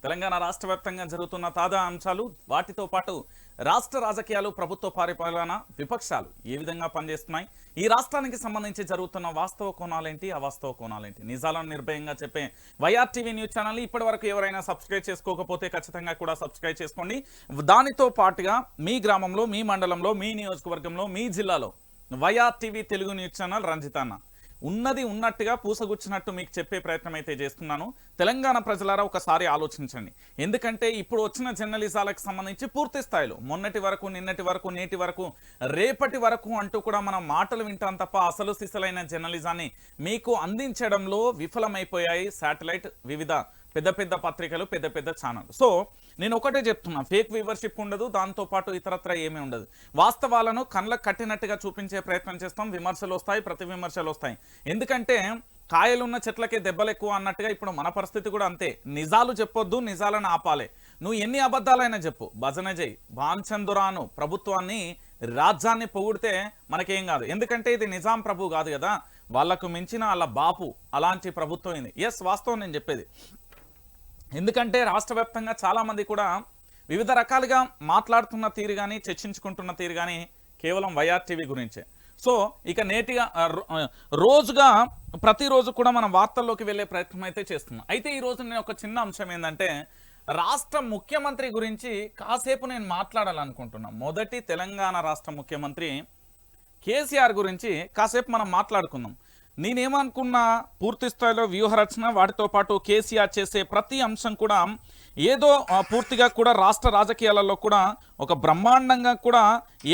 తెలంగాణ రాష్ట్ర వ్యాప్తంగా జరుగుతున్న తాజా అంశాలు, వాటితో పాటు రాష్ట్ర రాజకీయాలు, ప్రభుత్వ పరిపాలన, విపక్షాలు ఏ విధంగా పనిచేస్తున్నాయి, ఈ రాష్ట్రానికి సంబంధించి జరుగుతున్న వాస్తవ కోణాలేంటి, అవాస్తవ కోణాలేంటి, నిజాలను నిర్భయంగా చెప్పే వైఆర్ టీవీ న్యూస్ ఛానల్ని ఇప్పటివరకు ఎవరైనా సబ్స్క్రైబ్ చేసుకోకపోతే ఖచ్చితంగా కూడా సబ్స్క్రైబ్ చేసుకోండి. దానితో పాటుగా మీ గ్రామంలో, మీ మండలంలో, మీ నియోజకవర్గంలో, మీ జిల్లాలో YR TV Telugu news channel రంజితన్న ఉన్నది ఉన్నట్టుగా పూసగుచ్చినట్టు మీకు చెప్పే ప్రయత్నం అయితే చేస్తున్నాను. తెలంగాణ ప్రజలారా ఒకసారి ఆలోచించండి. ఎందుకంటే ఇప్పుడు వచ్చిన జర్నలిజాలకు సంబంధించి పూర్తి స్థాయిలో మొన్నటి వరకు, నిన్నటి వరకు, నేటి వరకు, రేపటి వరకు అంటూ కూడా మనం మాటలు వింటాం తప్ప అసలు సిసలైన జర్నలిజాన్ని మీకు అందించడంలో విఫలమైపోయాయి శాటిలైట్, వివిధ పెద్ద పెద్ద పత్రికలు, పెద్ద పెద్ద ఛానల్. సో నేను ఒకటే చెప్తున్నా, ఫేక్ వ్యూవర్షిప్ ఉండదు, దాంతోపాటు ఇతరత్ర ఏమీ ఉండదు. వాస్తవాలను కళ్ళకు కట్టినట్టుగా చూపించే ప్రయత్నం చేస్తాం. విమర్శలు వస్తాయి, ప్రతి విమర్శలు వస్తాయి. ఎందుకంటే కాయలున్న చెట్లకే దెబ్బలు ఎక్కువ అన్నట్టుగా ఇప్పుడు మన పరిస్థితి కూడా అంతే. నిజాలు చెప్పొద్దు, నిజాలను ఆపాలి. నువ్వు ఎన్ని అబద్ధాలైనా చెప్పు, భజన చేయి, భాన్చందురాను ప్రభుత్వాన్ని, రాజ్యాన్ని పొగిడితే మనకేం కాదు. ఎందుకంటే ఇది నిజాం ప్రభు కాదు కదా, వాళ్ళకు మించిన వాళ్ళ బాపు అలాంటి ప్రభుత్వం ఇది. ఎస్, వాస్తవం నేను చెప్పేది. ఎందుకంటే రాష్ట్ర వ్యాప్తంగా చాలామంది కూడా వివిధ రకాలుగా మాట్లాడుతున్న తీరు కానీ, చర్చించుకుంటున్న తీరు కానీ కేవలం వైఆర్ టీవీ గురించే. సో ఇక నేటిగా రోజుగా ప్రతిరోజు కూడా మనం వార్తల్లోకి వెళ్ళే ప్రయత్నం అయితే చేస్తున్నాం. అయితే ఈరోజు నేను ఒక చిన్న అంశం ఏంటంటే, రాష్ట్ర ముఖ్యమంత్రి గురించి కాసేపు నేను మాట్లాడాలనుకుంటున్నాను. మొదటి తెలంగాణ రాష్ట్ర ముఖ్యమంత్రి కేసీఆర్ గురించి కాసేపు మనం మాట్లాడుకుందాం. నేనేమనుకున్నా, పూర్తి స్థాయిలో వ్యూహరచన, వాటితో పాటు కేసీఆర్ చేసే ప్రతి అంశం కూడా ఏదో పూర్తిగా కూడా రాష్ట్ర రాజకీయాలలో కూడా ఒక బ్రహ్మాండంగా కూడా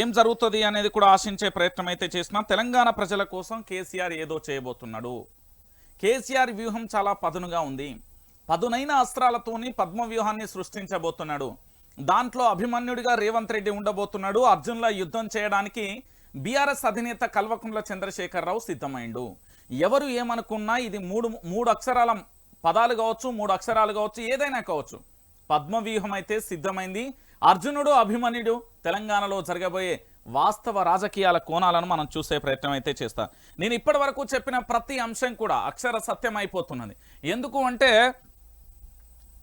ఏం జరుగుతుంది అనేది కూడా ఆశించే ప్రయత్నం అయితే చేసిన తెలంగాణ ప్రజల కోసం కేసీఆర్ ఏదో చేయబోతున్నాడు. కేసీఆర్ వ్యూహం చాలా పదునుగా ఉంది. పదునైన అస్త్రాలతోని పద్మ వ్యూహాన్ని సృష్టించబోతున్నాడు. దాంట్లో అభిమన్యుడిగా రేవంత్ రెడ్డి ఉండబోతున్నాడు. అర్జున్లా యుద్ధం చేయడానికి బీఆర్ఎస్ అధినేత కల్వకుంట్ల చంద్రశేఖరరావు సిద్ధమైండు. ఎవరు ఏమనుకున్నా ఇది మూడు అక్షరాల పదాలు కావచ్చు, 3 అక్షరాలు కావచ్చు, ఏదైనా కావచ్చు, పద్మవ్యూహం అయితే సిద్ధమైంది. అర్జునుడు, అభిమన్యుడు తెలంగాణలో జరగబోయే వాస్తవ రాజకీయాల కోణాలను మనం చూసే ప్రయత్నం అయితే చేస్తా. నేను ఇప్పటి వరకు చెప్పిన ప్రతి అంశం కూడా అక్షర సత్యం అయిపోతున్నది. ఎందుకు అంటే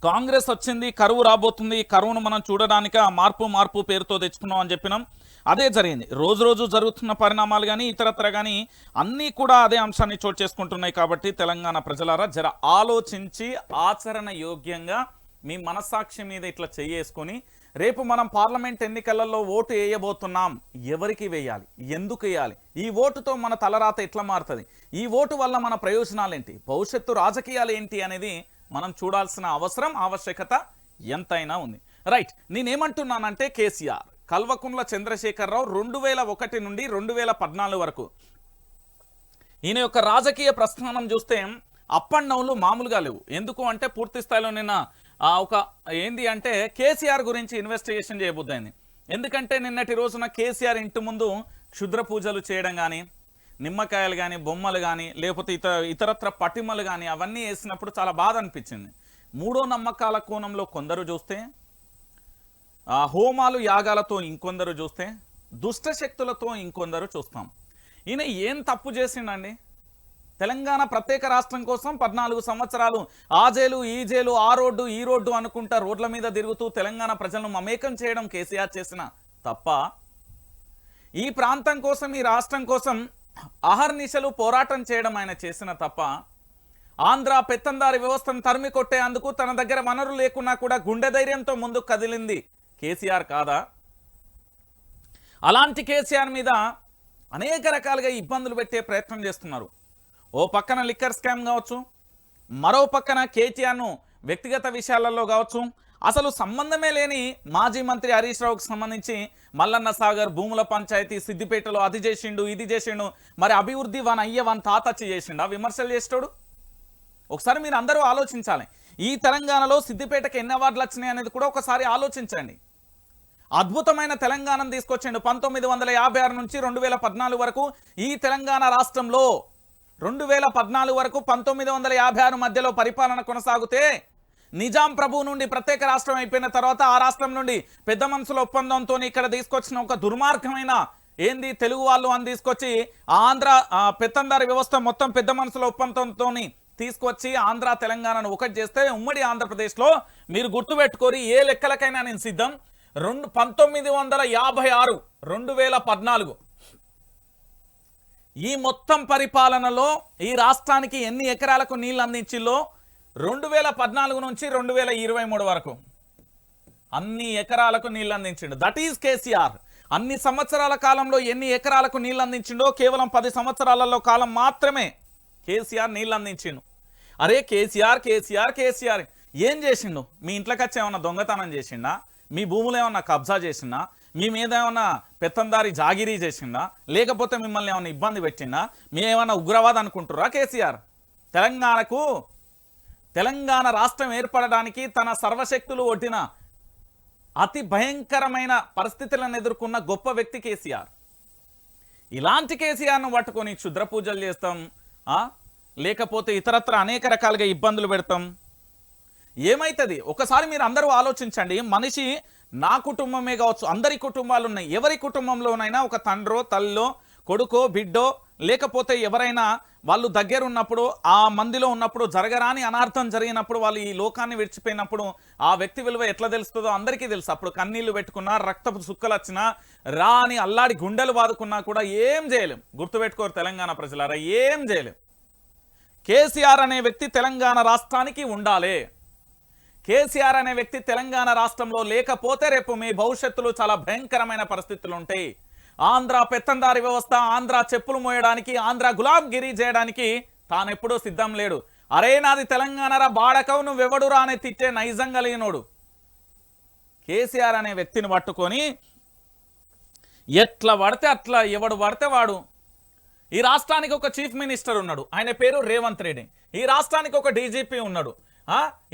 కాంగ్రెస్ వచ్చింది, కరువు రాబోతుంది, కరువును మనం చూడడానిక మార్పు పేరుతో తెచ్చుకున్నాం అని చెప్పినాం. అదే జరిగింది. రోజు జరుగుతున్న పరిణామాలు కానీ, ఇతరత్ర కానీ అన్నీ కూడా అదే అంశాన్ని చోటు చేసుకుంటున్నాయి. కాబట్టి తెలంగాణ ప్రజలారా జర ఆలోచించి ఆచరణ యోగ్యంగా మీ మనస్సాక్షి మీద ఇట్లా చేసుకొని, రేపు మనం పార్లమెంట్ ఎన్నికలలో ఓటు వేయబోతున్నాం. ఎవరికి వేయాలి, ఎందుకు వేయాలి, ఈ ఓటుతో మన తలరాత ఎట్లా మారుతుంది, ఈ ఓటు వల్ల మన ప్రయోజనాలు ఏంటి, భవిష్యత్తు రాజకీయాలు ఏంటి అనేది మనం చూడాల్సిన అవసరం, ఆవశ్యకత ఎంతైనా ఉంది. రైట్, నేనేమంటున్నానంటే కేసీఆర్, కల్వకుంట్ల చంద్రశేఖరరావు 2001 నుండి 2014 వరకు ఈయన యొక్క రాజకీయ ప్రస్థానం చూస్తే అప్ అండ్ డౌన్లు మామూలుగా లేవు. ఎందుకు అంటే పూర్తి స్థాయిలో నిన్న ఒక ఏంది అంటే కేసీఆర్ గురించి ఇన్వెస్టిగేషన్ చేయబోద్దాయింది. ఎందుకంటే నిన్నటి రోజున కేసీఆర్ ఇంటి ముందు క్షుద్ర పూజలు చేయడం కానీ, నిమ్మకాయలు కానీ, బొమ్మలు కానీ, లేకపోతే ఇతరత్ర పటిమలు కానీ అవన్నీ వేసినప్పుడు చాలా బాధ అనిపించింది. మూడో నమ్మకాల కోణంలో కొందరు చూస్తే, హోమాలు యాగాలతో ఇంకొందరు చూస్తే, దుష్ట శక్తులతో ఇంకొందరు చూస్తాం. ఈయన ఏం తప్పు చేసిండండి? తెలంగాణ ప్రత్యేక రాష్ట్రం కోసం 14 సంవత్సరాలు ఆ జైలు, ఈ జైలు, ఆ రోడ్డు, ఈ రోడ్డు అనుకుంటా రోడ్ల మీద తిరుగుతూ తెలంగాణ ప్రజలను మమేకం చేయడం కేసీఆర్ చేసిన తప్ప? ఈ ప్రాంతం కోసం, ఈ రాష్ట్రం కోసం అహర్నిశలు పోరాటం చేయడం ఆయన చేసిన తప్ప? ఆంధ్ర పెత్తందారి వ్యవస్థను తరిమి కొట్టేందుకు తన దగ్గర వనరులు లేకున్నా కూడా గుండె ధైర్యంతో ముందుకు కదిలింది కేసీఆర్ కాదా? అలాంటి కేసీఆర్ మీద అనేక రకాలుగా ఇబ్బందులు పెట్టే ప్రయత్నం చేస్తున్నారు. ఓ పక్కన లిక్కర్ స్కామ్ కావచ్చు, మరో పక్కన కేటీఆర్ను వ్యక్తిగత విషయాలలో కావచ్చు, అసలు సంబంధమే లేని మాజీ మంత్రి హరీష్ రావుకు సంబంధించి మల్లన్న సాగర్ భూముల పంచాయతీ, సిద్దిపేటలో అది చేసిండు, ఇది చేసిండు, మరి అభివృద్ధి వన్ తాత చేసిండు, విమర్శలు చేసేటోడు. ఒకసారి మీరు అందరూ ఆలోచించాలి. ఈ తెలంగాణలో సిద్దిపేటకి ఎన్ని అవార్డులు వచ్చినాయి అనేది కూడా ఒకసారి ఆలోచించండి. అద్భుతమైన తెలంగాణను తీసుకొచ్చిండు. 1956 నుంచి 2014 వరకు ఈ తెలంగాణ రాష్ట్రంలో 2014 వరకు 1956 మధ్యలో పరిపాలన కొనసాగితే, నిజాం ప్రభు నుండి ప్రత్యేక రాష్ట్రం అయిపోయిన తర్వాత ఆ రాష్ట్రం నుండి పెద్ద మనుషుల ఒప్పందంతో ఇక్కడ తీసుకొచ్చిన ఒక దుర్మార్గమైన ఏంది తెలుగు వాళ్ళు అని తీసుకొచ్చి ఆంధ్ర పెత్తందారి వ్యవస్థ మొత్తం పెద్ద మనుషుల ఒప్పందంతో తీసుకొచ్చి ఆంధ్ర తెలంగాణను ఒకటి చేస్తే ఉమ్మడి ఆంధ్రప్రదేశ్లో మీరు గుర్తుపెట్టుకోరి ఏ లెక్కలకైనా నేను సిద్ధం 1956 2014 ఈ మొత్తం పరిపాలనలో ఈ రాష్ట్రానికి ఎన్ని ఎకరాలకు నీళ్లు అందించిల్లో 2014 నుంచి 2023 వరకు అన్ని ఎకరాలకు నీళ్లు అందించిండు. That is KCR. అన్ని సంవత్సరాల కాలంలో ఎన్ని ఎకరాలకు నీళ్లు అందించిండో కేవలం 10 సంవత్సరాలలో కాలం మాత్రమే కేసీఆర్ నీళ్లు అందించిండు. అరే కేసీఆర్ కేసీఆర్ కేసీఆర్ ఏం చేసిండు? మీ ఇంట్లోకి వచ్చి ఏమన్నా దొంగతనం చేసిండా? మీ భూములు ఏమన్నా కబ్జా చేసిండా? మీ మీద ఏమన్నా పెత్తందారి జాగిరీ చేసిండా? లేకపోతే మిమ్మల్ని ఏమన్నా ఇబ్బంది పెట్టిండా? మేమన్నా ఉగ్రవాదం అనుకుంటురా? కేసీఆర్ తెలంగాణ రాష్ట్రం ఏర్పడడానికి తన సర్వశక్తులు ఒడ్డిన అతి భయంకరమైన పరిస్థితులను ఎదుర్కొన్న గొప్ప వ్యక్తి కేసీఆర్. ఇలాంటి కేసీఆర్ను పట్టుకొని క్షుద్ర పూజలు చేస్తాం, లేకపోతే ఇతరత్ర అనేక రకాలుగా ఇబ్బందులు పెడతాం. ఏమైతుంది ఒకసారి మీరు అందరూ ఆలోచించండి. మనిషి నా కుటుంబమే కావచ్చు, అందరి కుటుంబాలు ఉన్నాయి. ఎవరి కుటుంబంలోనైనా ఒక తండ్రో తల్లో కొడుకో బిడ్డో లేకపోతే ఎవరైనా వాళ్ళు దగ్గర ఉన్నప్పుడు ఆ మందిలో ఉన్నప్పుడు జరగరాని అనార్థం జరిగినప్పుడు వాళ్ళు ఈ లోకాన్ని విడిచిపోయినప్పుడు ఆ వ్యక్తి విలువ ఎట్లా తెలుస్తుందో అందరికీ తెలుసు. అప్పుడు కన్నీళ్లు పెట్టుకున్నా రక్తపు సుక్కలు వచ్చినా రా అని అల్లాడి గుండెలు బాదుకున్నా కూడా ఏం చేయలేం. గుర్తుపెట్టుకోరు తెలంగాణ ప్రజలారా, ఏం చేయలేం. కేసీఆర్ అనే వ్యక్తి తెలంగాణ రాష్ట్రానికి ఉండాలి. కేసీఆర్ అనే వ్యక్తి తెలంగాణ రాష్ట్రంలో లేకపోతే రేపు మీ భవిష్యత్తులో చాలా భయంకరమైన పరిస్థితులు ఉంటాయి. ఆంధ్ర పెత్తందారి వ్యవస్థ, ఆంధ్ర చెప్పులు మోయడానికి, ఆంధ్ర గులాంగిరి చేయడానికి తానెప్పుడూ సిద్ధం లేడు. అరే నాది తెలంగాణరా బాడకవు నువ్వెవడురా అనే తిట్టే నైజం కలిగినోడు కేసీఆర్ అనే వ్యక్తిని పట్టుకొని ఎట్లా పడితే అట్లా ఎవడు పడితే వాడు. ఈ రాష్ట్రానికి ఒక చీఫ్ మినిస్టర్ ఉన్నాడు, ఆయన పేరు రేవంత్ రెడ్డి. ఈ రాష్ట్రానికి ఒక డీజీపీ ఉన్నాడు.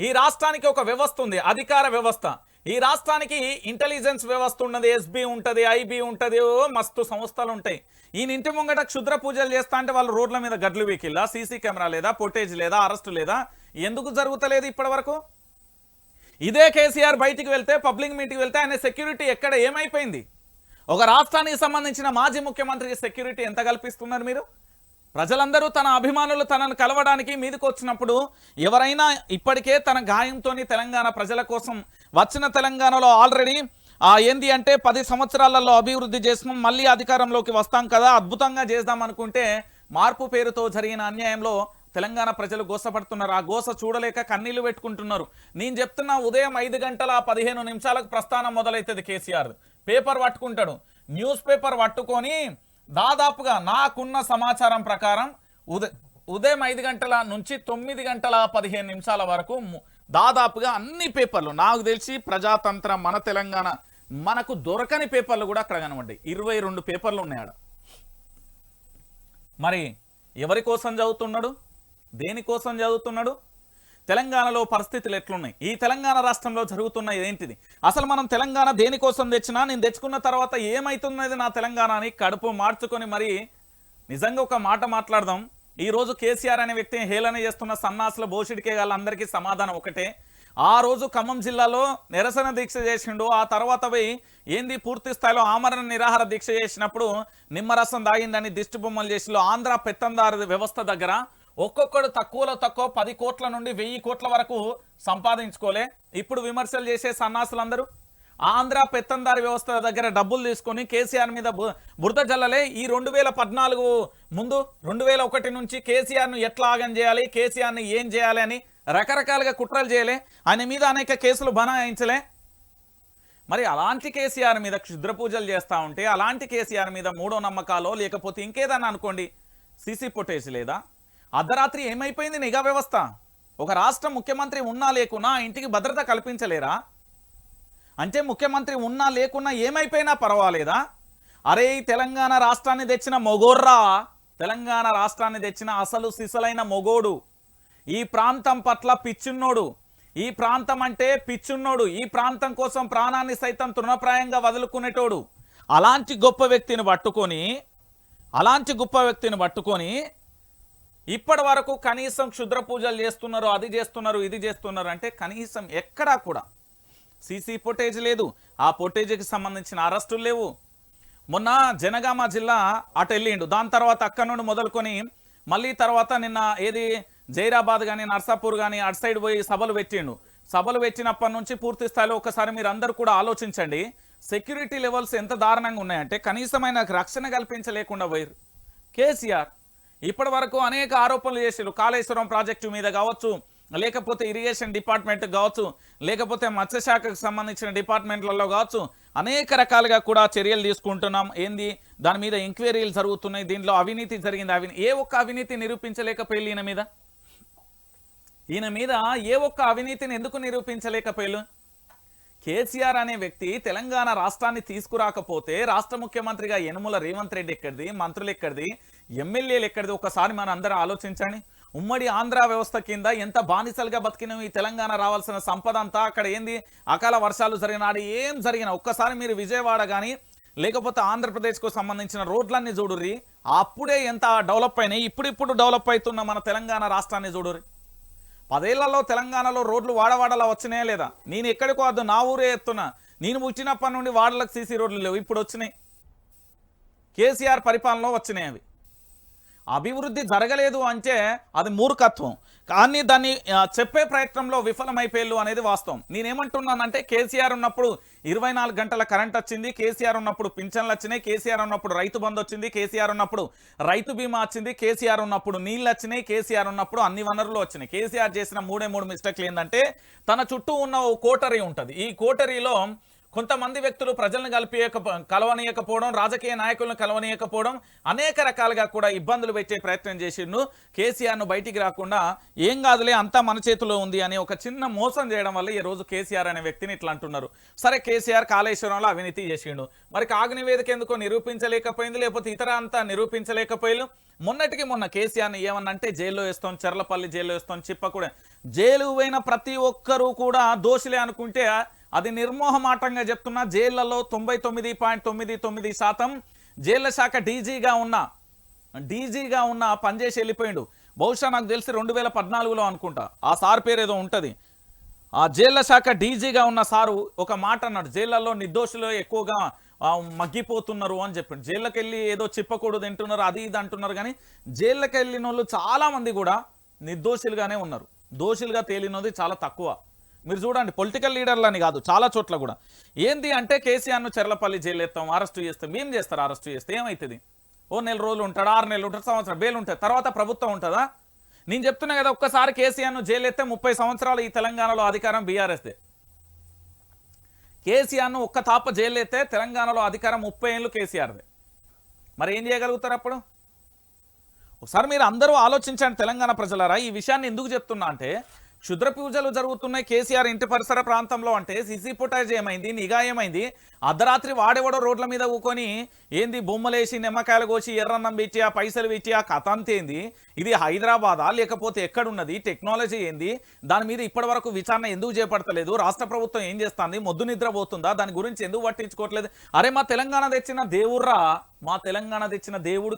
ఈ రాష్ట్రానికి ఒక వ్యవస్థ ఉంది, అధికార వ్యవస్థ. ఈ రాష్ట్రానికి ఇంటెలిజెన్స్ వ్యవస్థ ఉన్నది, ఎస్బీ ఉంటుంది, ఐబీ ఉంటుంది, మస్తు సంస్థలు ఉంటాయి. ఈయన ఇంటి ముంగట క్షుద్ర పూజలు చేస్తా అంటే వాళ్ళు రోడ్ల మీద గడ్లు వీకిల్లా, సీసీ కెమెరా లేదా, ఫుటేజ్ లేదా, అరెస్టు లేదా? ఎందుకు జరుగుతలేదు ఇప్పటి వరకు? ఇదే కేసీఆర్ బయటికి వెళ్తే, పబ్లిక్ మీటింగ్కి వెళ్తే ఆయన సెక్యూరిటీ ఎక్కడ ఏమైపోయింది? ఒక రాష్ట్రానికి సంబంధించిన మాజీ ముఖ్యమంత్రికి సెక్యూరిటీ ఎంత కల్పిస్తున్నారు మీరు? ప్రజలందరూ తన అభిమానులు తనను కలవడానికి మీదకి వచ్చినప్పుడు ఎవరైనా ఇప్పటికే తన గాయంతో తెలంగాణ ప్రజల కోసం వచ్చిన తెలంగాణలో ఆల్రెడీ ఏంది అంటే 10 సంవత్సరాలలో అభివృద్ధి చేసినాం, మళ్ళీ అధికారంలోకి వస్తాం కదా, అద్భుతంగా చేద్దాం అనుకుంటే మార్పు పేరుతో జరిగిన అన్యాయంలో తెలంగాణ ప్రజలు గోసపడుతున్నారు. ఆ గోస చూడలేక కన్నీళ్లు పెట్టుకుంటున్నారు. నేను చెప్తున్నా, ఉదయం 5:15 ప్రస్థానం మొదలవుతుంది. కేసీఆర్ పేపర్ పట్టుకుంటాడు, న్యూస్ పేపర్ పట్టుకొని దాదాపుగా నాకున్న సమాచారం ప్రకారం ఉదయం 5 గంటల నుంచి 9:15 వరకు దాదాపుగా అన్ని పేపర్లు నాకు తెలిసి ప్రజాతంత్ర, మన తెలంగాణ, మనకు దొరకని పేపర్లు కూడా అక్కడ కనబడ్డాయి. 22 పేపర్లు ఉన్నాయి ఆడ. మరి ఎవరి కోసం చదువుతున్నాడు? దేనికోసం చదువుతున్నాడు? తెలంగాణలో పరిస్థితులు ఎట్లున్నాయి? ఈ తెలంగాణ రాష్ట్రంలో జరుగుతున్న ఏంటిది? అసలు మనం తెలంగాణ దేనికోసం తెచ్చినా, నేను తెచ్చుకున్న తర్వాత ఏమైతున్నది నా తెలంగాణ అని కడుపు మార్చుకొని మరి నిజంగా ఒక మాట మాట్లాడదాం. ఈరోజు కేసీఆర్ అనే వ్యక్తిని హేళన చేస్తున్న సన్నాసుల భోషిడికే వాళ్ళందరికీ సమాధానం ఒకటే. ఆ రోజు ఖమ్మం జిల్లాలో నిరసన దీక్ష చేసిండు, ఆ తర్వాత పోయి ఏంది పూర్తి స్థాయిలో ఆమరణ నిరాహార దీక్ష చేసినప్పుడు నిమ్మరసం దాగిందని దిష్టి బొమ్మలు చేసి ఆంధ్ర పెత్తందారి వ్యవస్థ దగ్గర ఒక్కొక్కడు తక్కువలో తక్కువ 10 కోట్ల నుండి 1000 కోట్ల వరకు సంపాదించుకోలే. ఇప్పుడు విమర్శలు చేసే సన్నాసులందరూ ఆంధ్ర పెత్తందారి వ్యవస్థ దగ్గర డబ్బులు తీసుకొని కేసీఆర్ మీద బురద జల్లలే. ఈ 2014 ముందు 2001 నుంచి కేసీఆర్ను ఎట్లా ఆగం చేయాలి, కేసీఆర్ని ఏం చేయాలి అని రకరకాలుగా కుట్రలు చేయలే, ఆయన మీద అనేక కేసులు బనాయించలే. మరి అలాంటి కేసీఆర్ మీద క్షుద్ర పూజలు చేస్తూ ఉంటే, అలాంటి కేసీఆర్ మీద మూఢో నమ్మకాలో లేకపోతే ఇంకేదన్నా అనుకోండి, సీసీ ఫుటేజ్ లేదా? అర్ధరాత్రి ఏమైపోయింది నిఘా వ్యవస్థ? ఒక రాష్ట్ర ముఖ్యమంత్రి ఉన్నా లేకున్నా ఇంటికి భద్రత కల్పించలేరా? అంటే ముఖ్యమంత్రి ఉన్నా లేకున్నా ఏమైపోయినా పర్వాలేదా? అరే తెలంగాణ రాష్ట్రాన్ని తెచ్చిన మొగోర్రా, తెలంగాణ రాష్ట్రాన్ని తెచ్చిన అసలు సిసలైన మొగోడు, ఈ ప్రాంతం పట్ల పిచ్చున్నోడు, ఈ ప్రాంతం అంటే పిచ్చున్నోడు, ఈ ప్రాంతం కోసం ప్రాణాన్ని సైతం తృణప్రాయంగా వదులుకునేటోడు. అలాంటి గొప్ప వ్యక్తిని పట్టుకొని ఇప్పటి వరకు కనీసం క్షుద్ర పూజలు చేస్తున్నారు, అది చేస్తున్నారు, ఇది చేస్తున్నారు అంటే కనీసం ఎక్కడా కూడా సీసీ ఫుటేజ్ లేదు, ఆ ఫుటేజ్కి సంబంధించిన అరెస్టులు లేవు. మొన్న జనగామ జిల్లా అటు వెళ్ళిండు, దాని తర్వాత అక్కడ నుండి మొదలుకొని మళ్ళీ తర్వాత నిన్న జైరాబాద్ కానీ నర్సాపూర్ కానీ అటు సైడ్ పోయి సభలు పెట్టిండు. సభలు పెట్టినప్పటి నుంచి పూర్తి స్థాయిలో ఒకసారి మీరు అందరూ కూడా ఆలోచించండి. సెక్యూరిటీ లెవెల్స్ ఎంత దారుణంగా ఉన్నాయంటే కనీసమైన రక్షణ కల్పించలేకుండా పోయారు. కేసీఆర్ ఇప్పటి వరకు అనేక ఆరోపణలు చేశారు. కాళేశ్వరం ప్రాజెక్టు మీద కావచ్చు, లేకపోతే ఇరిగేషన్ డిపార్ట్మెంట్ కావచ్చు, లేకపోతే మత్స్యశాఖకు సంబంధించిన డిపార్ట్మెంట్లలో కావచ్చు, అనేక రకాలుగా కూడా చర్యలు తీసుకుంటున్నాం. ఏంది దాని మీద ఎంక్వైరీలు జరుగుతున్నాయి. దీంట్లో అవినీతి జరిగింది. ఏ ఒక్క అవినీతి నిరూపించలేకపోయారు ఈయన మీద ఏ ఒక్క అవినీతిని ఎందుకు నిరూపించలేకపోయారు? కేసీఆర్ అనే వ్యక్తి తెలంగాణ రాష్ట్రాన్ని తీసుకురాకపోతే రాష్ట్ర ముఖ్యమంత్రిగా యనుమల రేవంత్ రెడ్డి ఎక్కడిది, మంత్రులు ఎక్కడిది, ఎమ్మెల్యేలు ఎక్కడిది? ఒకసారి మనం అందరూ ఆలోచించండి. ఉమ్మడి ఆంధ్ర వ్యవస్థ కింద ఎంత బానిసలుగా బతికిన ఈ తెలంగాణ రావాల్సిన సంపద అంతా అక్కడ ఏంది అకాల వర్షాలు జరిగినాడు ఏం జరిగినా ఒక్కసారి మీరు విజయవాడ కానీ లేకపోతే ఆంధ్రప్రదేశ్కు సంబంధించిన రోడ్లన్నీ చూడుర్రి. అప్పుడే ఎంత డెవలప్ అయినాయి, ఇప్పుడు డెవలప్ అవుతున్న మన తెలంగాణ రాష్ట్రాన్ని చూడుర్రి. 10 ఏళ్లలో తెలంగాణలో రోడ్లు వాడవాడలా వచ్చినాయా లేదా? నేను ఎక్కడికో వద్దు, నా ఊరే ఎత్తున్నా. నేను పుట్టినప్పటి నుండి వాడలకు సీసీ రోడ్లు లేవు, ఇప్పుడు వచ్చినాయి. కేసీఆర్ పరిపాలనలో వచ్చినాయి. అవి అభివృద్ధి జరగలేదు అంటే అది మూర్ఖత్వం. కానీ దాన్ని చెప్పే ప్రయత్నంలో విఫలమైపోయారు అనేది వాస్తవం. నేనేమంటున్నానంటే కేసీఆర్ ఉన్నప్పుడు 24 గంటల కరెంట్ వచ్చింది, కేసీఆర్ ఉన్నప్పుడు పింఛన్లు వచ్చినాయి, కేసీఆర్ ఉన్నప్పుడు రైతు బంధు వచ్చింది, కేసీఆర్ ఉన్నప్పుడు రైతు బీమా వచ్చింది, కేసీఆర్ ఉన్నప్పుడు నీళ్ళు వచ్చినాయి, కేసీఆర్ ఉన్నప్పుడు అన్ని వనరులు వచ్చినాయి. కేసీఆర్ చేసిన 3 మిస్టేక్లు ఏంటంటే తన చుట్టూ ఉన్న ఓ కోటరీ ఉంటుంది. ఈ కోటరీలో కొంతమంది వ్యక్తులు ప్రజలను కలవనీయకపోవడం, రాజకీయ నాయకులను కలవనీయకపోవడం, అనేక రకాలుగా కూడా ఇబ్బందులు పెట్టే ప్రయత్నం చేసిండు. కేసీఆర్ను బయటికి రాకుండా ఏం కాదులే అంతా మన చేతిలో ఉంది అని ఒక చిన్న మోసం చేయడం వల్ల ఈ రోజు కేసీఆర్ అనే వ్యక్తిని ఇట్లా అంటున్నారు. సరే, కేసీఆర్ కాళేశ్వరంలో అవినీతి చేసిండు, మరి కాగు నివేదిక ఎందుకో నిరూపించలేకపోయింది, లేకపోతే ఇతర అంతా నిరూపించలేకపోయారు. మొన్నటికి మొన్న కేసీఆర్ని ఏమన్నంటే జైల్లో వేస్తాం, చెర్లపల్లి జైల్లో వేస్తాం, చిప్పకూడ జైలు పోయిన ప్రతి ఒక్కరూ కూడా దోషులే అనుకుంటే అది నిర్మోహమాటంగా చెప్తున్నా. జైళ్లలో 99.99% జైళ్ల శాఖ డీజీగా ఉన్న పనిచేసి వెళ్ళిపోయిండు. బహుశా నాకు తెలిసి 2014లో అనుకుంటా, ఆ సార్ పేరు ఏదో ఉంటుంది. ఆ జైళ్ల శాఖ డీజీగా ఉన్న సారు ఒక మాట అన్నాడు, జైళ్లలో నిర్దోషులు ఎక్కువగా మగ్గిపోతున్నారు అని చెప్పాడు. జైళ్ళకి వెళ్ళి ఏదో చిప్పకూడదు తింటున్నారు, అది ఇది అంటున్నారు. కానీ జైళ్ళకి వెళ్ళిన వాళ్ళు చాలామంది కూడా నిర్దోషులుగానే ఉన్నారు. దోషులుగా తేలినది చాలా తక్కువ. మీరు చూడండి, పొలిటికల్ లీడర్లని కాదు, చాలా చోట్ల కూడా ఏంది అంటే కేసీఆర్ను చెర్లపల్లి జైలు ఎత్తాం, అరెస్టు చేస్తాం. ఏం చేస్తారు? అరెస్టు చేస్తే ఏమవుతుంది? ఓ 1 రోజులు ఉంటాడు, 6 నెలలు ఉంటాడు, సంవత్సరం బెయిల్ ఉంటుంది, తర్వాత ప్రభుత్వం ఉంటుందా? నేను చెప్తున్నా కదా, ఒక్కసారి కేసీఆర్ను జైలు ఎత్తే 30 సంవత్సరాలు ఈ తెలంగాణలో అధికారం బీఆర్ఎస్దే. కేసీఆర్ను ఒక్క తాప జైలు ఎత్తే తెలంగాణలో అధికారం 30 ఏళ్ళు కేసీఆర్దే. మరి ఏం చేయగలుగుతారు అప్పుడు? ఒకసారి మీరు అందరూ ఆలోచించండి తెలంగాణ ప్రజలారా. ఈ విషయాన్ని ఎందుకు చెప్తున్నా అంటే, క్షుద్ర పూజలు జరుగుతున్నాయి కేసీఆర్ ఇంటి పరిసర ప్రాంతంలో అంటే సీసీ ఫుటేజ్ ఏమైంది, నిఘా ఏమైంది? అర్ధరాత్రి వాడేవాడో రోడ్ల మీద ఊకొని ఏంది బొమ్మలేసి నిమ్మకాయలు కోసి ఎర్రన్నం పెట్టి ఆ పైసలు పెట్టి ఆ కథ అంతేంది? ఇది హైదరాబాదా లేకపోతే ఎక్కడున్నది? టెక్నాలజీ ఏంది? దాని మీద ఇప్పటి వరకు విచారణ ఎందుకు చేపడతలేదు? రాష్ట్ర ప్రభుత్వం ఏం చేస్తుంది? మొద్దు నిద్రపోతుందా? దాని గురించి ఎందుకు పట్టించుకోవట్లేదు? అరే, మా తెలంగాణ తెచ్చిన దేవుర్రా, మా తెలంగాణ తెచ్చిన దేవుడు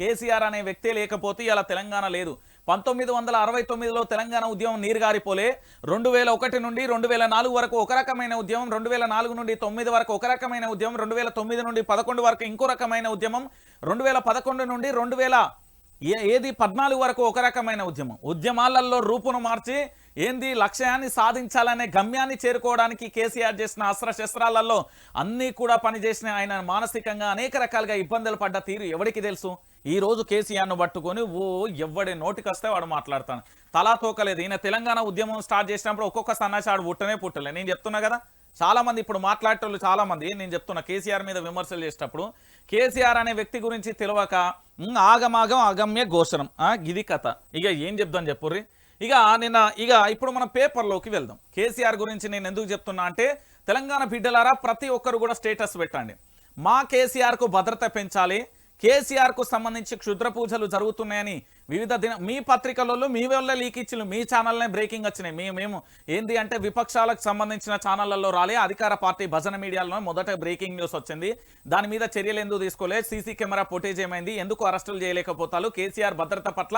కేసీఆర్ అనే వ్యక్తే లేకపోతే ఇలా తెలంగాణ లేదు. 1969లో తెలంగాణ ఉద్యమం నీరుగారిపోలే. 2001 నుండి 2004 వరకు ఒక రకమైన ఉద్యమం, 2004 నుండి 2009 వరకు ఒక రకమైన ఉద్యమం, 2009 నుండి 2011 వరకు ఇంకో రకమైన ఉద్యమం, 2011 నుండి 2014 వరకు ఒక రకమైన ఉద్యమం. ఉద్యమాలలో రూపును మార్చి ఏంది లక్ష్యాన్ని సాధించాలనే గమ్యాన్ని చేరుకోవడానికి కేసీఆర్ చేసిన అస్త్రశస్త్రాలలో అన్నీ కూడా పనిచేసిన ఆయన మానసికంగా అనేక రకాలుగా ఇబ్బందులు పడ్డ తీరు ఎవరికి తెలుసు? ఈ రోజు కేసీఆర్ను పట్టుకొని ఎవడి నోటికి వస్తే వాడు మాట్లాడతాను. తలా తోకలేదు. ఈయన తెలంగాణ ఉద్యమం స్టార్ట్ చేసినప్పుడు ఒక్కొక్క సన్నాసాడు పుట్టలే. నేను చెప్తున్నా కదా, చాలా మంది ఇప్పుడు మాట్లాడేటోళ్ళు చాలా మంది నేను చెప్తున్నా కేసీఆర్ మీద విమర్శలు చేసేటప్పుడు కేసీఆర్ అనే వ్యక్తి గురించి తెలియక ఆగమాగం అగమ్య ఘోషణం ఇది కథ. ఇక ఏం చెప్దాం చెప్పుర్రి. ఇప్పుడు మనం పేపర్లోకి వెళ్దాం. కేసీఆర్ గురించి నేను ఎందుకు చెప్తున్నా అంటే, తెలంగాణ బిడ్డలారా ప్రతి ఒక్కరు కూడా స్టేటస్ పెట్టండి. మా కేసీఆర్కు భద్రత పెంచాలి, కేసీఆర్కు సంబంధించి క్షుద్ర పూజలు జరుగుతున్నాయని వివిధ మీ పత్రికలలో మీ వల్ల లీక్ ఇచ్చిన మీ ఛానల్నే బ్రేకింగ్ వచ్చినాయి. మేము ఏంది అంటే విపక్షాలకు సంబంధించిన ఛానళ్లలో రాలే, అధికార పార్టీ భజన మీడియాలో మొదట బ్రేకింగ్ న్యూస్ వచ్చింది. దాని మీద చర్యలు ఎందుకు తీసుకోలేదు? సీసీ కెమెరా ఫుటేజ్ ఏమైంది? ఎందుకు అరెస్టులు చేయలేకపోతారు? కేసీఆర్ భద్రత పట్ల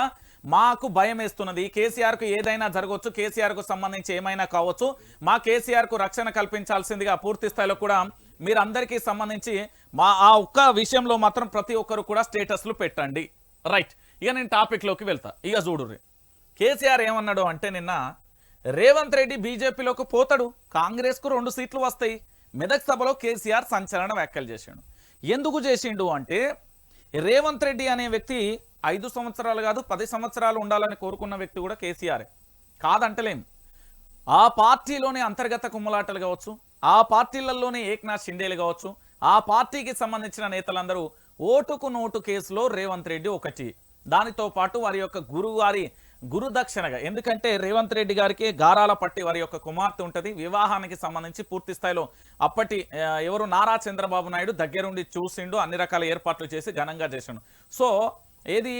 మాకు భయం వేస్తున్నది. కేసీఆర్కు ఏదైనా జరగవచ్చు, కేసీఆర్కు సంబంధించి ఏమైనా కావచ్చు. మా కేసీఆర్కు రక్షణ కల్పించాల్సిందిగా పూర్తి స్థాయిలో కూడా మీరందరికీ సంబంధించి ఆ ఒక్క విషయంలో మాత్రం ప్రతి ఒక్కరు కూడా స్టేటస్లు పెట్టండి. రైట్, ఇక నేను టాపిక్లోకి వెళ్తా. ఇక చూడుర్రి. కేసీఆర్ ఏమన్నాడు అంటే నిన్న రేవంత్ రెడ్డి బీజేపీలోకి పోతాడు, కాంగ్రెస్కు 2 సీట్లు వస్తాయి. మెదక్ సభలో కేసీఆర్ సంచలన వ్యాఖ్యలు చేసిండు. ఎందుకు చేసిండు అంటే రేవంత్ రెడ్డి అనే వ్యక్తి 5 సంవత్సరాలు కాదు 10 సంవత్సరాలు ఉండాలని కోరుకున్న వ్యక్తి కూడా కేసీఆర్ కాదంటలేం. ఆ పార్టీలోనే అంతర్గత కుమ్మలాటలు కావచ్చు, ఆ పార్టీలలోనే ఏక్నాథ్ షిండేలు కావచ్చు, ఆ పార్టీకి సంబంధించిన నేతలందరూ ఓటుకు నోటు కేసులో రేవంత్ రెడ్డి ఒకటి. దానితో పాటు వారి యొక్క గురుదక్షిణగా, ఎందుకంటే రేవంత్ రెడ్డి గారికి గారాల పట్టి వారి యొక్క కుమార్తె ఉంటుంది. వివాహానికి సంబంధించి పూర్తి స్థాయిలో అప్పటి ఎవరు నారా చంద్రబాబు నాయుడు దగ్గరుండి చూసిండు, అన్ని రకాల ఏర్పాట్లు చేసి ఘనంగా చేసిండు. సో ఏది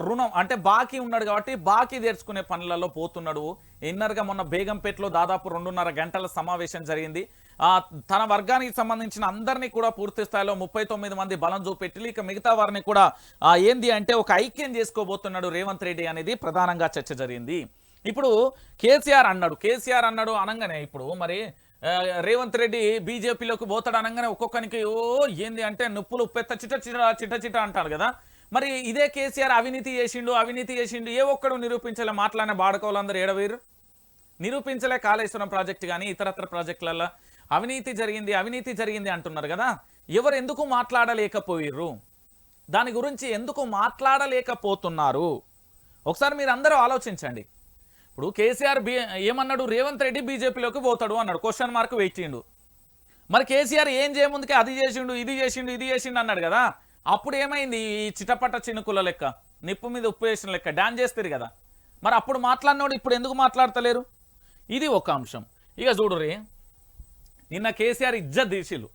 రుణం అంటే బాకీ ఉన్నాడు కాబట్టి బాకీ తీర్చుకునే పనులలో పోతున్నాడు. ఇన్నర్గా మొన్న బేగంపేటలో దాదాపు 2.5 గంటల సమావేశం జరిగింది. తన వర్గానికి సంబంధించిన అందరినీ కూడా పూర్తి స్థాయిలో 39 మంది బలం చూపెట్టి ఇక మిగతా వారిని కూడా ఏంది అంటే ఒక ఐక్యం చేసుకోబోతున్నాడు రేవంత్ రెడ్డి అనేది ప్రధానంగా చర్చ జరిగింది. ఇప్పుడు కేసీఆర్ అన్నాడు అనగానే ఇప్పుడు మరి రేవంత్ రెడ్డి బీజేపీలోకి పోతాడు అనగానే ఒక్కొక్కరికి ఏంది అంటే నొప్పులు ఉప్పెత్త చిట అంటారు కదా. మరి ఇదే కేసీఆర్ అవినీతి చేసిండు ఏ ఒక్కడు నిరూపించలే, మాట్లాడిన బాడుకోవాలందరూ ఏడవేరు నిరూపించలే. కాళేశ్వరం ప్రాజెక్టు కానీ ఇతరత్ర ప్రాజెక్టులలో అవినీతి జరిగింది అంటున్నారు కదా. ఎవరు ఎందుకు మాట్లాడలేకపోయిర్రు, దాని గురించి ఎందుకు మాట్లాడలేకపోతున్నారు ఒకసారి మీరు అందరూ ఆలోచించండి. ఇప్పుడు కేసీఆర్ ఏమన్నాడు, రేవంత్ రెడ్డి బీజేపీలోకి పోతాడు అన్నాడు, క్వశ్చన్ మార్క్ పెట్టిండు. మరి కేసీఆర్ ఏం చేయముందుకే అది చేసిండు ఇది చేసిండు అన్నాడు కదా. అప్పుడు ఏమైంది, ఈ చిటపట చినుకుల లెక్క నిప్పు మీద ఉప్పు వేసిన లెక్క డాన్స్ చేస్తారు కదా. మరి అప్పుడు మాట్లాడినోడు ఇప్పుడు ఎందుకు మాట్లాడతలేరు, ఇది ఒక అంశం. ఇక చూడుర్రి, నిన్న కేసీఆర్ ఇజ్జత్ తీసిళ్ళు.